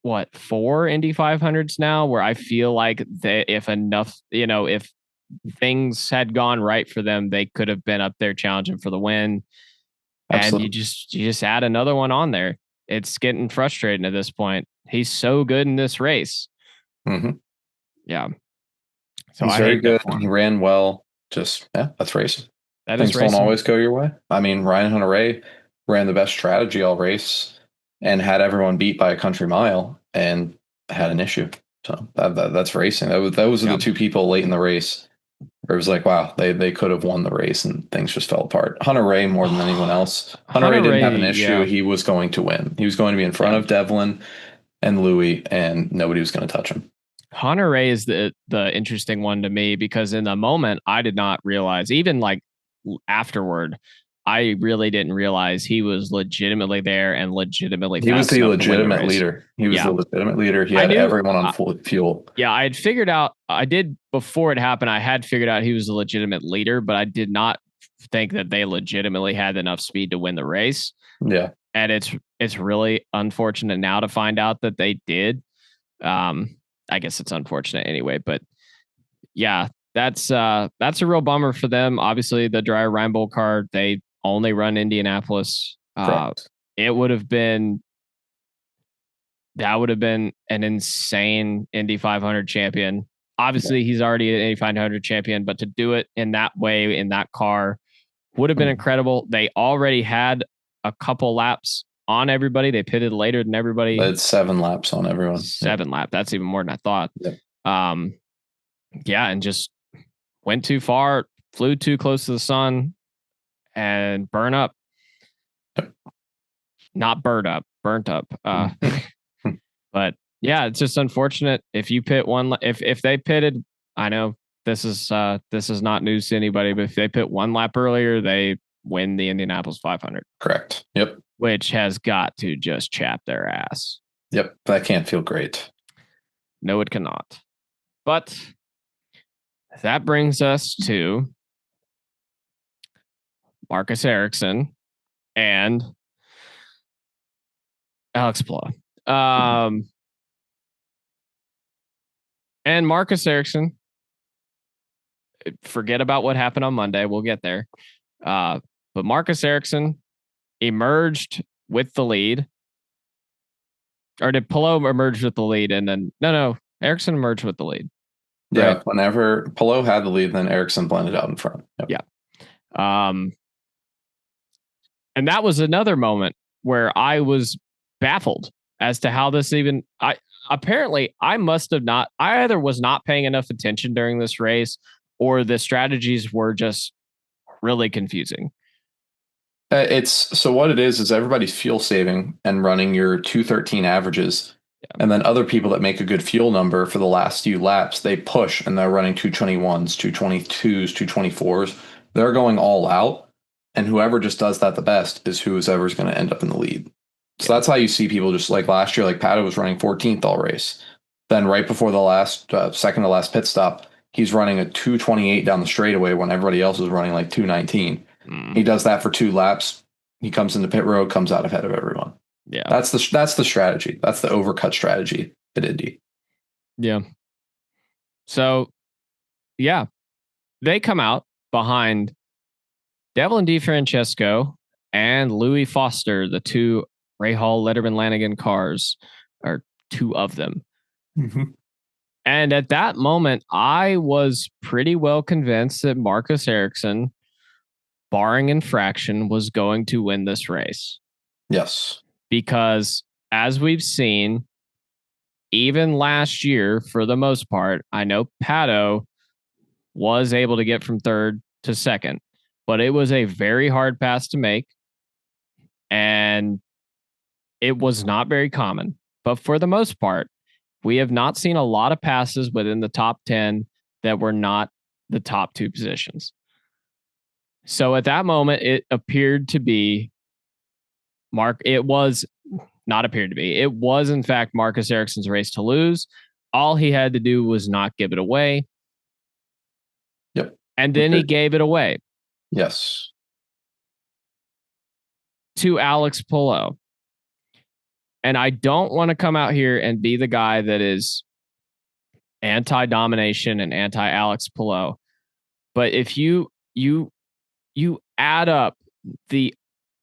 4 Indy 500s now, where I feel like if things had gone right for them, they could have been up there challenging for the win. Absolutely. And you just add another one on there. It's getting frustrating at this point. He's so good in this race. Mm-hmm. Yeah. So he's I very hate good. that for him. He ran well. Just that's racing. That Things is racing. don't always go your way. I mean, Ryan Hunter-Reay ran the best strategy all race and had everyone beat by a country mile and had an issue. So that's racing. Those are the two people late in the race where it was like, wow, they could have won the race and things just fell apart. Hunter-Reay more than anyone else. Hunter-Reay didn't have an issue. Yeah. He was going to win. He was going to be in front of Devlin and Louis, and nobody was going to touch him. Hunter-Reay is the interesting one to me, because in the moment I did not realize, even like afterward, I really didn't realize he was legitimately there and legitimately he was the legitimate race. leader. He was the legitimate leader. He had everyone on full fuel. Yeah, I had figured out, I did before it happened, I had figured out he was a legitimate leader, but I did not think that they legitimately had enough speed to win the race. Yeah. And it's really unfortunate now to find out that they did. I guess it's unfortunate anyway, but yeah, that's a real bummer for them. Obviously, the Dryer Reinbold car, they only run Indianapolis. It would have been an insane Indy 500 champion. Obviously, he's already an Indy 500 champion, but to do it in that way, in that car, would have been incredible. They already had a couple laps on everybody. They pitted later than everybody. It's 7 laps on everyone. 7 laps. That's even more than I thought. Yep. And just went too far, flew too close to the sun, and burn up. Not burnt up. But yeah, it's just unfortunate. If you pit one, if they pitted, I know this is not news to anybody, but if they pit 1 lap earlier, they win the Indianapolis 500. Correct. Yep. Which has got to just chap their ass. Yep. That can't feel great. No, it cannot. But that brings us to Marcus Ericsson and Alex Palou. And Marcus Ericsson, forget about what happened on Monday. We'll get there. But Marcus Ericsson emerged with the lead. Or did Palou emerge with the lead? And then, no, Ericsson emerged with the lead. Yeah, right? Whenever Palou had the lead, then Ericsson blended out in front. Yep. Yeah. And that was another moment where I was baffled as to how this even. Apparently I must have not. I either was not paying enough attention during this race, or the strategies were just really confusing. So what it is everybody's fuel saving and running your 213 averages. Yeah. And then other people that make a good fuel number for the last few laps, they push and they're running 221s, 222s, 224s. They're going all out. And whoever just does that the best is whoever's going to end up in the lead. So that's how you see people, just like last year, like Pato was running 14th all race. Then right before the last second to last pit stop, he's running a 228 down the straightaway when everybody else is running like 219. He does that for 2 laps. He comes into pit road, comes out ahead of everyone. Yeah, that's the strategy. That's the overcut strategy at Indy. Yeah. So, yeah, they come out behind Devlin DeFrancesco and Louis Foster, the 2 Rahal Letterman Lanigan cars, or 2 of them. Mm-hmm. And at that moment, I was pretty well convinced that Marcus Ericsson, barring infraction, was going to win this race. Yes. Because as we've seen, even last year, for the most part, I know Pato was able to get from 3rd to 2nd, but it was a very hard pass to make. And it was not very common. But for the most part, we have not seen a lot of passes within the top 10 that were not the top 2 positions. So at that moment, it appeared to be it was not appeared to be. It was, in fact, Marcus Ericsson's race to lose. All he had to do was not give it away. Yep. And then he gave it away. Yes. to Alex Palou. And I don't want to come out here and be the guy that is anti-domination and anti-Alex Palou. But if you add up the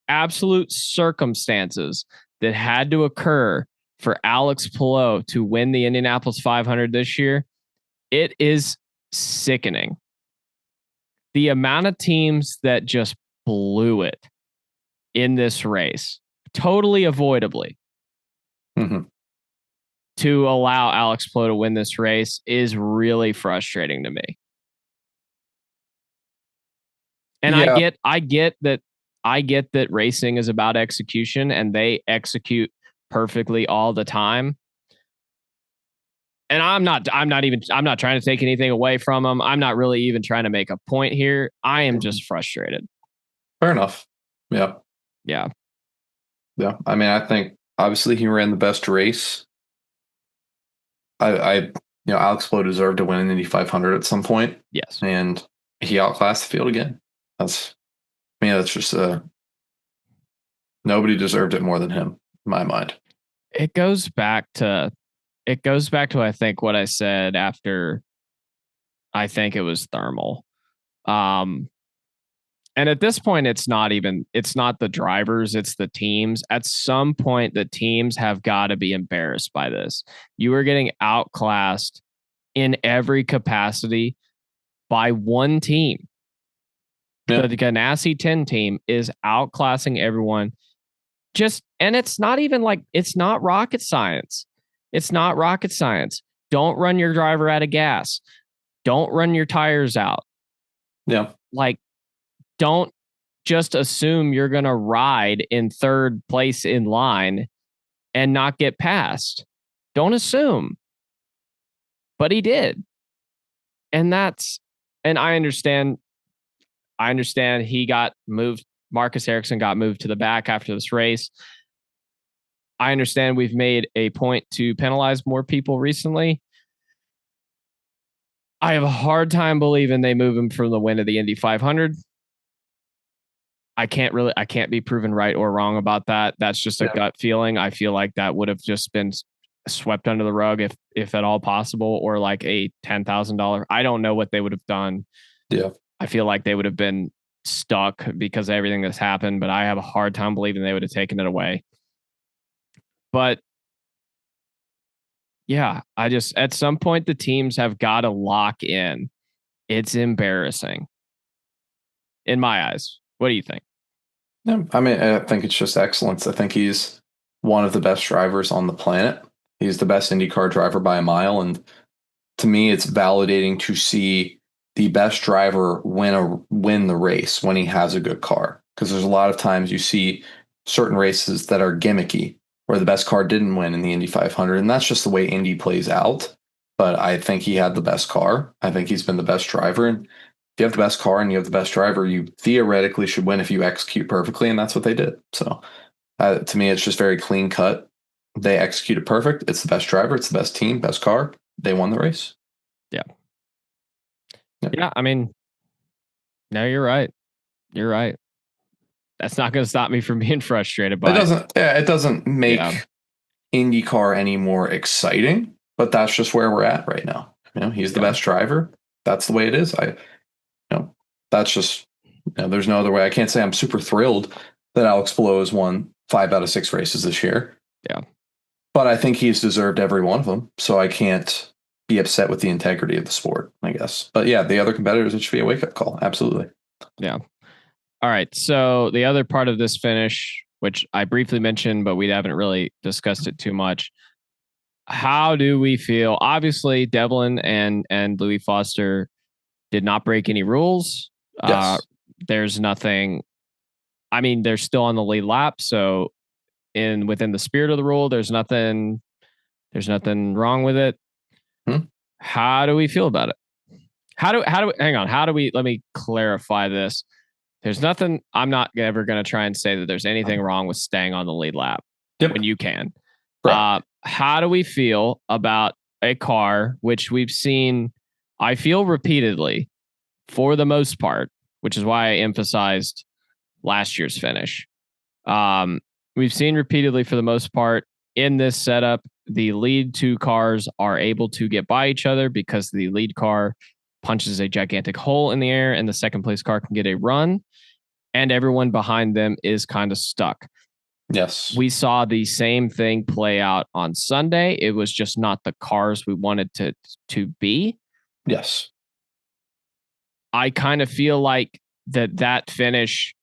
absolute circumstances that had to occur for Alex Palou to win the Indianapolis 500 this year, it is sickening. The amount of teams that just blew it in this race, totally avoidably, to allow Alex Palou to win this race is really frustrating to me. And Yeah. I get that racing is about execution and they execute perfectly all the time. And I'm not trying to take anything away from them. I'm not really even trying to make a point here. I am just frustrated. Fair enough. Yeah. Yeah. Yeah. I mean, I think obviously he ran the best race. Alex Palou deserved to win an Indy 500 at some point. Yes. And he outclassed the field again. That's just nobody deserved it more than him, in my mind. It goes back to I think what I said after I think it was thermal. And at this point, it's not the drivers, it's the teams. At some point, the teams have got to be embarrassed by this. You are getting outclassed in every capacity by one team. Yeah. The Ganassi 10 team is outclassing everyone. And it's not even like, it's not rocket science. It's not rocket science. Don't run your driver out of gas. Don't run your tires out. Yeah. Like, don't just assume you're going to ride in third place in line and not get passed. Don't assume. But he did. And I understand he got moved. Marcus Ericsson got moved to the back after this race. I understand we've made a point to penalize more people recently. I have a hard time believing they move him from the win of the Indy 500. I can't be proven right or wrong about that. That's just a gut feeling. I feel like that would have just been swept under the rug if at all possible, or like a $10,000. I don't know what they would have done. Yeah. I feel like they would have been stuck because of everything that's happened, but I have a hard time believing they would have taken it away. But yeah, at some point the teams have got to lock in. It's embarrassing in my eyes. What do you think? Yeah, I mean, I think it's just excellence. I think he's one of the best drivers on the planet. He's the best IndyCar driver by a mile. And to me, it's validating to see the best driver win the race when he has a good car. Because there's a lot of times you see certain races that are gimmicky where the best car didn't win in the Indy 500. And that's just the way Indy plays out. But I think he had the best car. I think he's been the best driver. And if you have the best car and you have the best driver, you theoretically should win if you execute perfectly. And that's what they did. So to me, it's just very clean cut. They executed perfect. It's the best driver. It's the best team, best car. They won the race. Yeah. Yeah. I mean, no, you're right. You're right. That's not going to stop me from being frustrated. But it doesn't make IndyCar any more exciting, but that's just where we're at right now. He's the best driver. That's the way it is. That's just, there's no other way. I can't say I'm super thrilled that Alex Palou has won 5 out of 6 races this year. Yeah. But I think he's deserved every one of them. So I can't be upset with the integrity of the sport, I guess. But yeah, the other competitors, it should be a wake up call. Absolutely. Yeah. All right. So the other part of this finish, which I briefly mentioned, but we haven't really discussed it too much. How do we feel? Obviously, Devlin and Louis Foster did not break any rules. Yes. There's nothing. I mean, they're still on the lead lap. So within the spirit of the rule, there's nothing wrong with it. How do we feel about it? Let me clarify this. There's nothing. I'm not ever going to try and say that there's anything wrong with staying on the lead lap when you can. Right. How do we feel about a car, which we've seen, I feel repeatedly, for the most part, which is why I emphasized last year's finish. We've seen repeatedly for the most part in this setup, the lead two cars are able to get by each other because the lead car punches a gigantic hole in the air and the second place car can get a run and everyone behind them is kind of stuck. Yes. We saw the same thing play out on Sunday. It was just not the cars we wanted to be. Yes. I kind of feel like that finish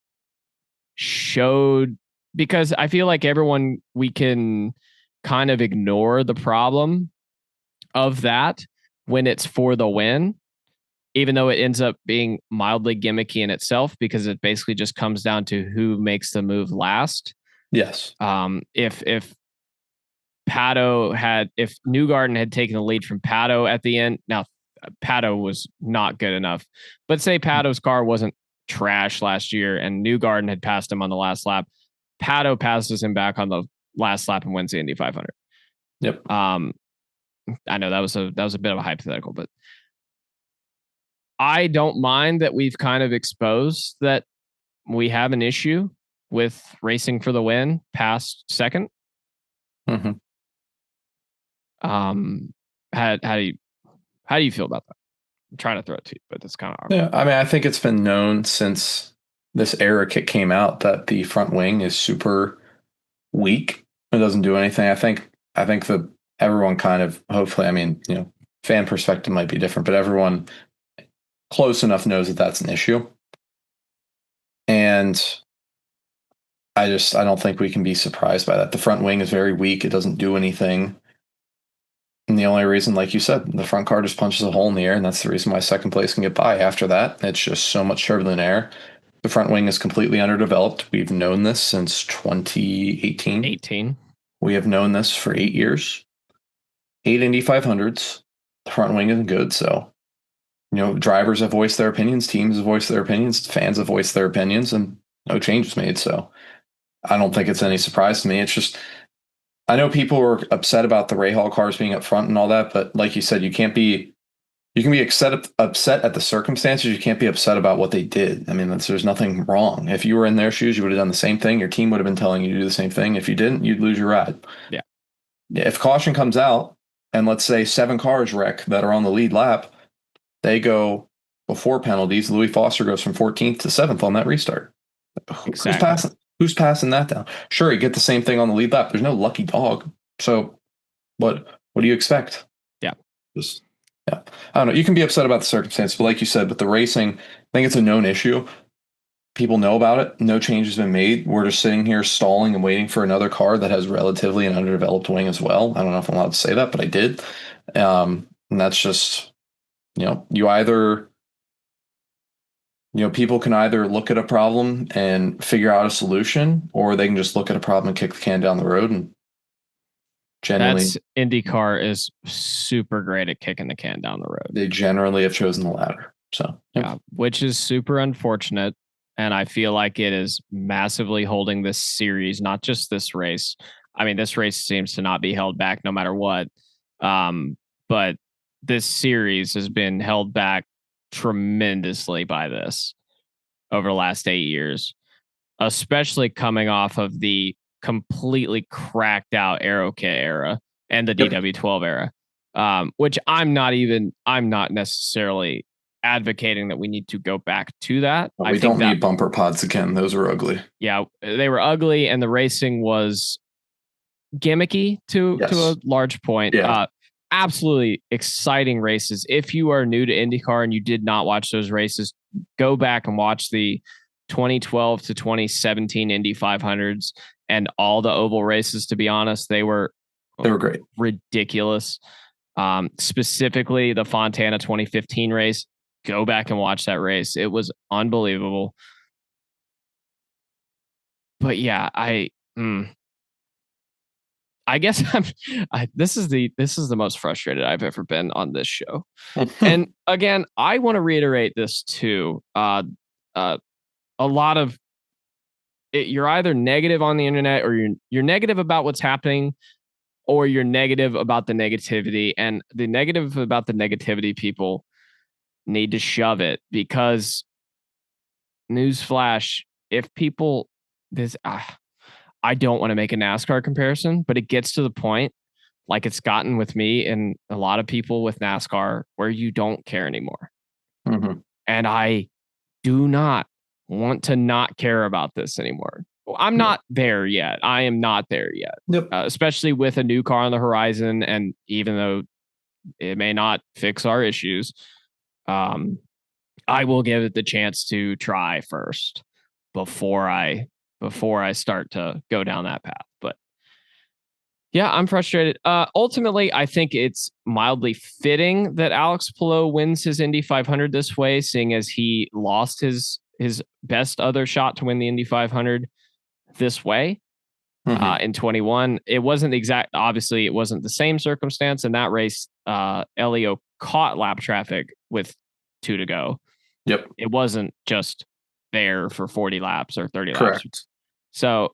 showed, because I feel like we can kind of ignore the problem of that when it's for the win, even though it ends up being mildly gimmicky in itself, because it basically just comes down to who makes the move last. Yes. If Newgarden had taken the lead from Pato at the end, now Pato was not good enough, but say Pato's car wasn't trash last year and Newgarden had passed him on the last lap, Pato passes him back on the last lap and wins the Indy 500. Yep. I know that was a bit of a hypothetical, but I don't mind that we've kind of exposed that we have an issue with racing for the win past second. Mm-hmm. How do you feel about that? I'm trying to throw it to you, but that's kind of yeah. I mean, I think it's been known since this era kit came out that the front wing is super weak. It doesn't do anything. I think that everyone kind of, hopefully, I mean, fan perspective might be different, but everyone close enough knows that that's an issue. And I don't think we can be surprised by that. The front wing is very weak. It doesn't do anything. And the only reason, like you said, the front car just punches a hole in the air, and that's the reason why second place can get by. After that, it's just so much turbulent air. The front wing is completely underdeveloped. We've known this since 2018. We have known this for 8 years. 8 Indy 500s. The front wing isn't good, so drivers have voiced their opinions, teams have voiced their opinions, fans have voiced their opinions, and no change was made. So I don't think it's any surprise to me. It's just, I know people were upset about the Rahal cars being up front and all that, but like you said, you can be upset at the circumstances. You can't be upset about what they did. I mean, there's nothing wrong. If you were in their shoes, you would have done the same thing. Your team would have been telling you to do the same thing. If you didn't, you'd lose your ride. Yeah. If caution comes out and let's say 7 cars wreck that are on the lead lap, they go before penalties. Louis Foster goes from 14th to 7th on that restart. Exactly. Who's passing that down? Sure, you get the same thing on the lead lap. There's no lucky dog. So what do you expect? Yeah. I don't know. You can be upset about the circumstance, but like you said, with the racing, I think it's a known issue. People know about it. No change has been made. We're just sitting here stalling and waiting for another car that has relatively an underdeveloped wing as well. I don't know if I'm allowed to say that, but I did. And that's just, you either, people can either look at a problem and figure out a solution, or they can just look at a problem and kick the can down the road. And generally, IndyCar is super great at kicking the can down the road. They generally have chosen the latter. So yeah, which is super unfortunate. And I feel like it is massively holding this series, not just this race. I mean, this race seems to not be held back no matter what. But this series has been held back tremendously by this over the last 8 years, especially coming off of the completely cracked out Aero Kit era and the DW12 era, which I'm not necessarily advocating that we need to go back to that. We don't need bumper pods again. Those were ugly. Yeah, they were ugly, and the racing was gimmicky to a large point. Yeah. Absolutely exciting races. If you are new to IndyCar and you did not watch those races, go back and watch the 2012 to 2017 Indy 500s and all the oval races. To be honest, they were great, ridiculous. Specifically the Fontana 2015 race. Go back and watch that race. It was unbelievable. But yeah, I guess this is the most frustrated I've ever been on this show. And again, I want to reiterate this too. A lot of it, you're either negative on the internet or you're negative about what's happening, or you're negative about the negativity. And the negative about the negativity, people need to shove it, because newsflash, if people this I don't want to make a NASCAR comparison, but it gets to the point like it's gotten with me and a lot of people with NASCAR where you don't care anymore. Mm-hmm. And I do not want to not care about this anymore. Well, I'm not there yet. I am not there yet, Yep. Especially with a new car on the horizon. And even though it may not fix our issues, I will give it the chance to try first before I start to go down that path. But yeah, I'm frustrated. Ultimately, I think it's mildly fitting that Alex Palou wins his Indy 500 this way, seeing as he lost his best other shot to win the Indy 500 this way. In 21, it wasn't the exact. Obviously, it wasn't the same circumstance in that race. Elio caught lap traffic with 2 to go. Yep. It wasn't just there for 40 laps or 30 Correct. laps. So a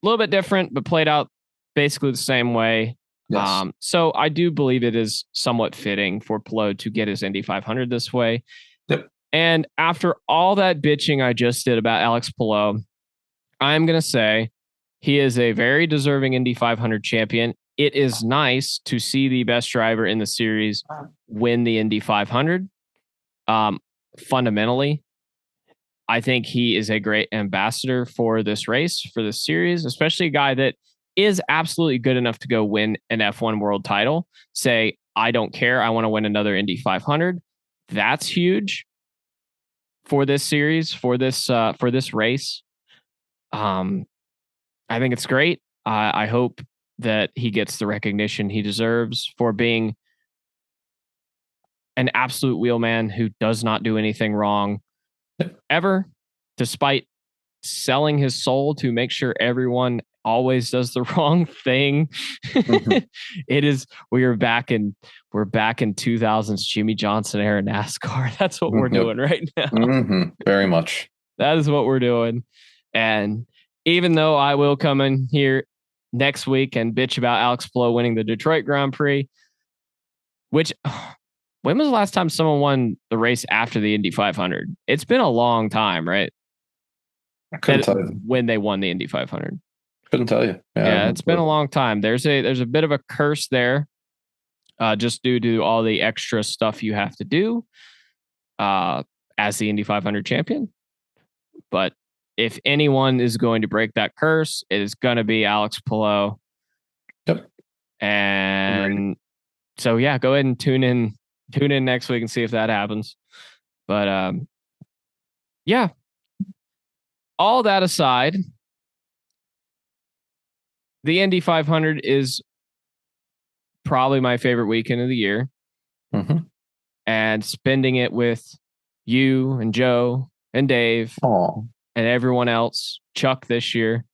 little bit different, but played out basically the same way. Yes. So I do believe it is somewhat fitting for Palou to get his Indy 500 this way. Yep. And after all that bitching I just did about Alex Palou, I'm going to say he is a very deserving Indy 500 champion. It is nice to see the best driver in the series win the Indy 500. Fundamentally, I think he is a great ambassador for this race, for this series, especially a guy that is absolutely good enough to go win an F1 world title. Say, I don't care. I want to win another Indy 500. That's huge for this series, for this race. I think it's great. I hope that he gets the recognition he deserves for being an absolute wheelman who does not do anything wrong ever, despite selling his soul to make sure everyone always does the wrong thing. Mm-hmm. It is we're back in 2000s Jimmy Johnson era NASCAR. That's what we're doing right now. Mm-hmm. Very much. That is what we're doing. And even though I will come in here next week and bitch about Alex Palou winning the Detroit Grand Prix, which when was the last time someone won the race after the Indy 500? It's been a long time, right? I couldn't tell you when they won the Indy 500. Couldn't tell you. Yeah, it's been a long time. There's a bit of a curse there, just due to all the extra stuff you have to do as the Indy 500 champion. But if anyone is going to break that curse, it is going to be Alex Palou. Yep. And agreed. So yeah, go ahead and tune in next week and see if that happens. But yeah. All that aside, the Indy 500 is probably my favorite weekend of the year. Mm-hmm. And spending it with you and Joe and Dave and everyone else, Chuck this year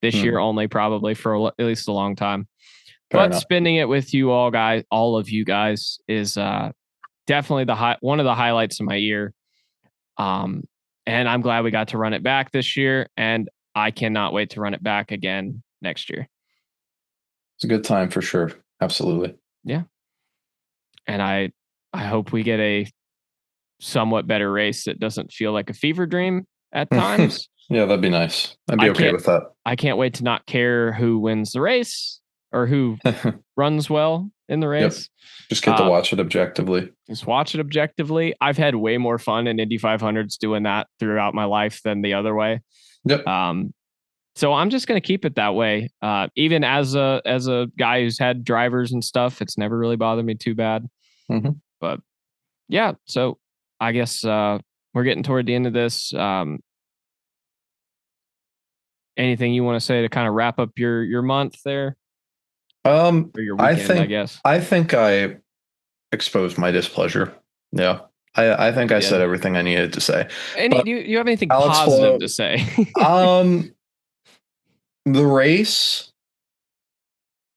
only probably for at least a long time. Fair enough. Spending it with you all of you guys is definitely one of the highlights of my year. And I'm glad we got to run it back this year, and I cannot wait to run it back again next year. It's a good time for sure. Absolutely. Yeah. And I hope we get a somewhat better race that doesn't feel like a fever dream at times. Yeah, that'd be nice. I'd be okay with that. I can't wait to not care who wins the race or who runs well in the race. Yep. Just get to watch it objectively. Just watch it objectively. I've had way more fun in Indy 500s doing that throughout my life than the other way. Yep. So I'm just going to keep it that way. Even as a guy who's had drivers and stuff, it's never really bothered me too bad. Mm-hmm. But yeah, so I guess we're getting toward the end of this. Anything you want to say to kind of wrap up your month there? Or your weekend, I guess. I think I exposed my displeasure. Yeah. I think I said everything I needed to say. Do you have anything positive to say? The race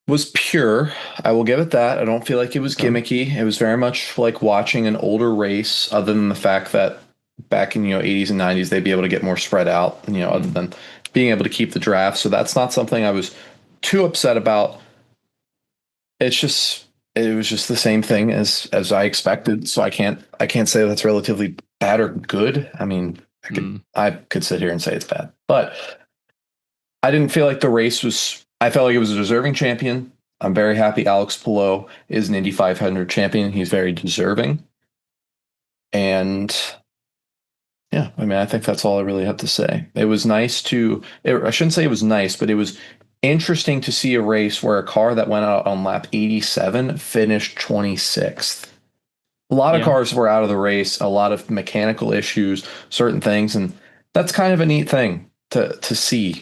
was pure. I will give it that. I don't feel like it was gimmicky. It was very much like watching an older race, other than the fact that back in 80s and 90s they'd be able to get more spread out, other than being able to keep the draft. So that's not something I was too upset about. It was just the same thing as I expected. So I can't say that's relatively bad or good. I mean, I could sit here and say it's bad, but I didn't feel like the race was. I felt like it was a deserving champion. I'm very happy Alex Palou is an Indy 500 champion. He's very deserving, and yeah, I mean, I think that's all I really have to say. It was nice I shouldn't say it was nice, but it was interesting to see a race where a car that went out on lap 87 finished 26th. A lot of Yeah. cars were out of the race, a lot of mechanical issues, certain things, and that's kind of a neat thing to see,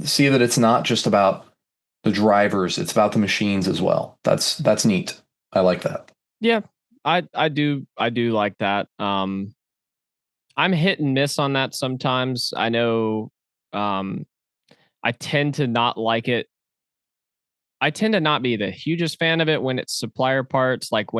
see that it's not just about the drivers, it's about the machines as well. That's neat. I like that. Yeah. I do like that. I'm hit and miss on that sometimes. I know um I tend to not like it. I tend to not be the hugest fan of it when it's supplier parts, like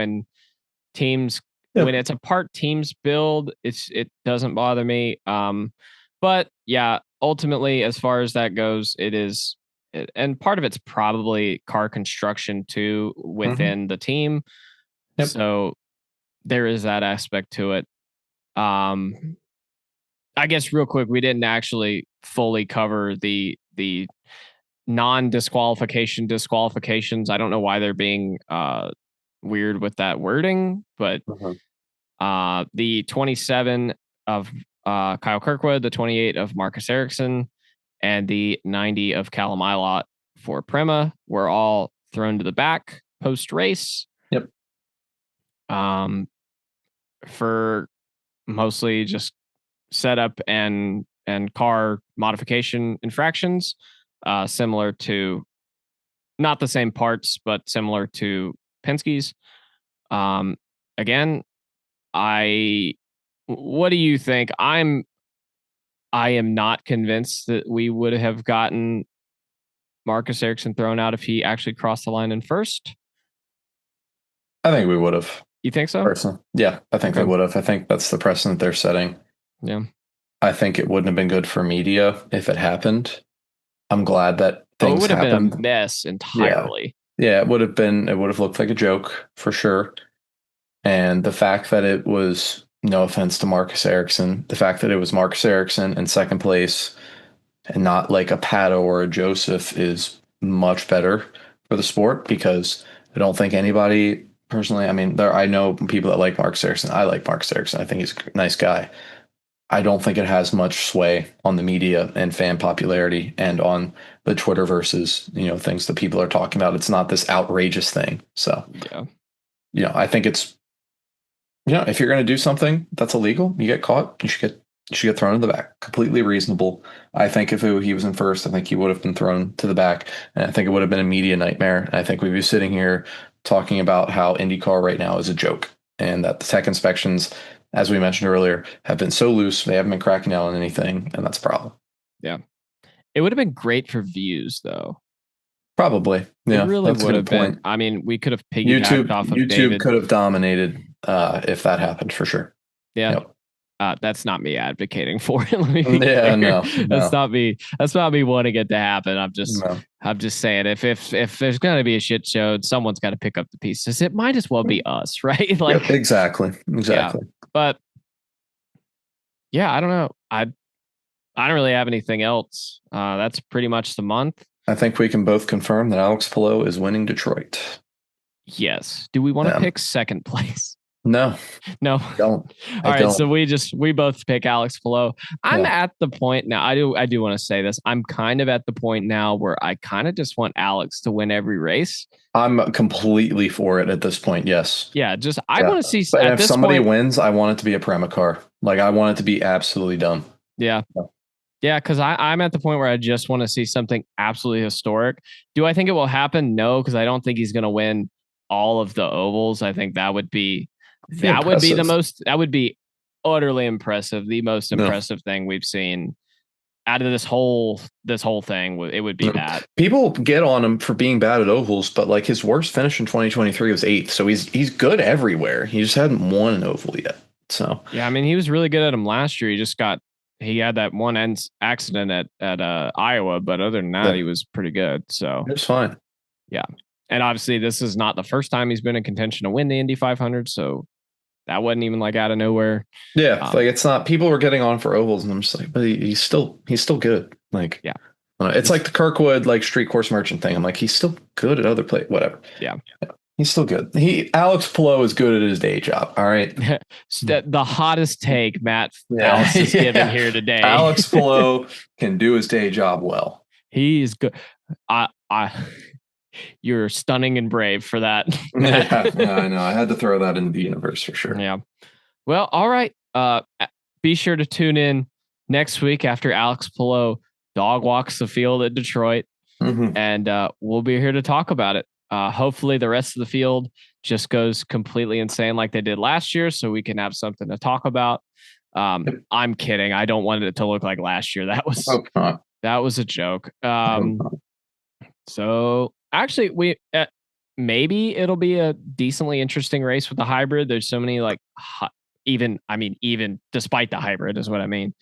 teams when Yep. it's a part teams build, it doesn't bother me. But yeah, ultimately, as far as that goes, and part of it's probably car construction too Hmm. within the team. Yep. So there is that aspect to it. Um, I guess real quick, we didn't actually fully cover the non-disqualification disqualifications. I don't know why they're being weird with that wording, but Mhm. the 27 of Kyle Kirkwood, the 28 of Marcus Ericsson, and the 90 of Callum Ilott for Prema were all thrown to the back post race. Yep. Um, for mostly just setup and car modification infractions, similar to not the same parts, but similar to Penske's. Um, again, I what do you think? I am not convinced that we would have gotten Marcus Ericsson thrown out if he actually crossed the line in first. I think we would have. You think so? Personally, yeah, I think they Okay. would have. I think that's the precedent they're setting. Yeah. I think it wouldn't have been good for media if it happened. I'm glad that Oh, it things would have been a happened. mess Yeah. entirely. Yeah, it would have looked like a joke for sure. And the fact that it was, no offense to Marcus Ericsson, the fact that it was Marcus Ericsson in second place and not like a Pato or a Joseph is much better for the sport because I don't think anybody personally, I mean, I know people that like Marcus Ericsson. I like Marcus Ericsson. I think he's a nice guy. I don't think it has much sway on the media and fan popularity and on the Twitter versus, things that people are talking about. It's not this outrageous thing. So, Yeah. I think it's, if you're going to do something that's illegal, you get caught, you should get thrown in the back. Completely reasonable. I think if he was in first, I think he would have been thrown to the back. And I think it would have been a media nightmare. And I think we'd be sitting here talking about how IndyCar right now is a joke and that the tech inspections, as we mentioned earlier, have been so loose. They haven't been cracking down on anything. And that's a problem. Yeah. It would have been great for views though. Probably. It Yeah, really that's a would good have been. point. I mean, we could have piggybacked YouTube off of YouTube David. could have dominated if that happened for sure. Yeah. Yep. That's not me advocating for it. Let me be Yeah, clear. no, That's no, not me. That's not me wanting it to happen. no. I'm just saying if there's gonna be a shit show, someone's got to pick up the pieces. It might as well be us, right? Yep, Like, exactly. yeah. Exactly. But yeah, I don't know. I don't really have anything else. That's pretty much the month. I think we can both confirm that Alex Palou is winning Detroit. Yes. Do we want to Yeah. pick second place? No, No. don't. I All right. So don't. we both pick Alex Palou. I'm Yeah. at the point now. I do want to say this. I'm kind of at the point now where I kind of just want Alex to win every race. I'm completely for it at this point. Yes. Yeah. Just I Yeah. want to see But at if this somebody point. wins, I want it to be a Prema car. Like I want it to be absolutely done. Yeah. Yeah. Yeah, because I'm at the point where I just want to see something absolutely historic. Do I think it will happen? No, because I don't think he's going to win all of the ovals. I think Be that would be the impressive. most that would be utterly impressive, the most No. impressive thing we've seen out of this whole thing. It would be No. that. People get on him for being bad at ovals, but like his worst finish in 2023 was eighth. So he's good everywhere. He just hadn't won an oval yet. So Yeah, I mean, he was really good at him last year. He had that one accident at Iowa, but other than that, yeah, he was pretty good. So it was fine. yeah, and obviously this is not the first time he's been in contention to win the Indy 500. So That wasn't even like out of nowhere. Yeah, like it's not. People were getting on for ovals, and I'm just like, but he's still good. Like, yeah, it's like the Kirkwood like street course merchant thing. I'm like, he's still good at other play. Whatever. Yeah. He's still good. Alex Palou is good at his day job. All right. The hottest take Matt Alice is giving here today. Alex Palou can do his day job well. He's good. You're stunning and brave for that. Yeah, I know. I had to throw that into the universe for sure. Yeah. Well, all right. Be sure to tune in next week after Alex Palou dog walks the field at Detroit, and we'll be here to talk about it. Hopefully the rest of the field just goes completely insane like they did last year, so we can have something to talk about. I'm kidding. I don't want it to look like last year. That was a joke. So actually, maybe it'll be a decently interesting race with the hybrid. There's so many like even despite the hybrid is what I mean.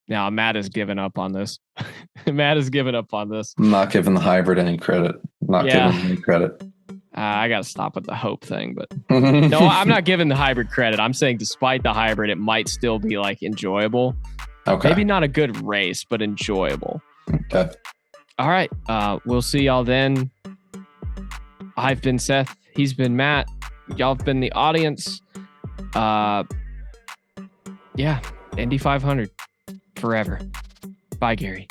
Now Matt has given up on this. I'm not giving the hybrid any credit. Giving any credit. I got to stop with the hope thing, but no, I'm not giving the hybrid credit. I'm saying despite the hybrid, it might still be like enjoyable. Okay. Maybe not a good race, but enjoyable. Okay. All right. We'll see y'all then. I've been Seth. He's been Matt. Y'all have been the audience. Indy 500 forever. Bye, Gary.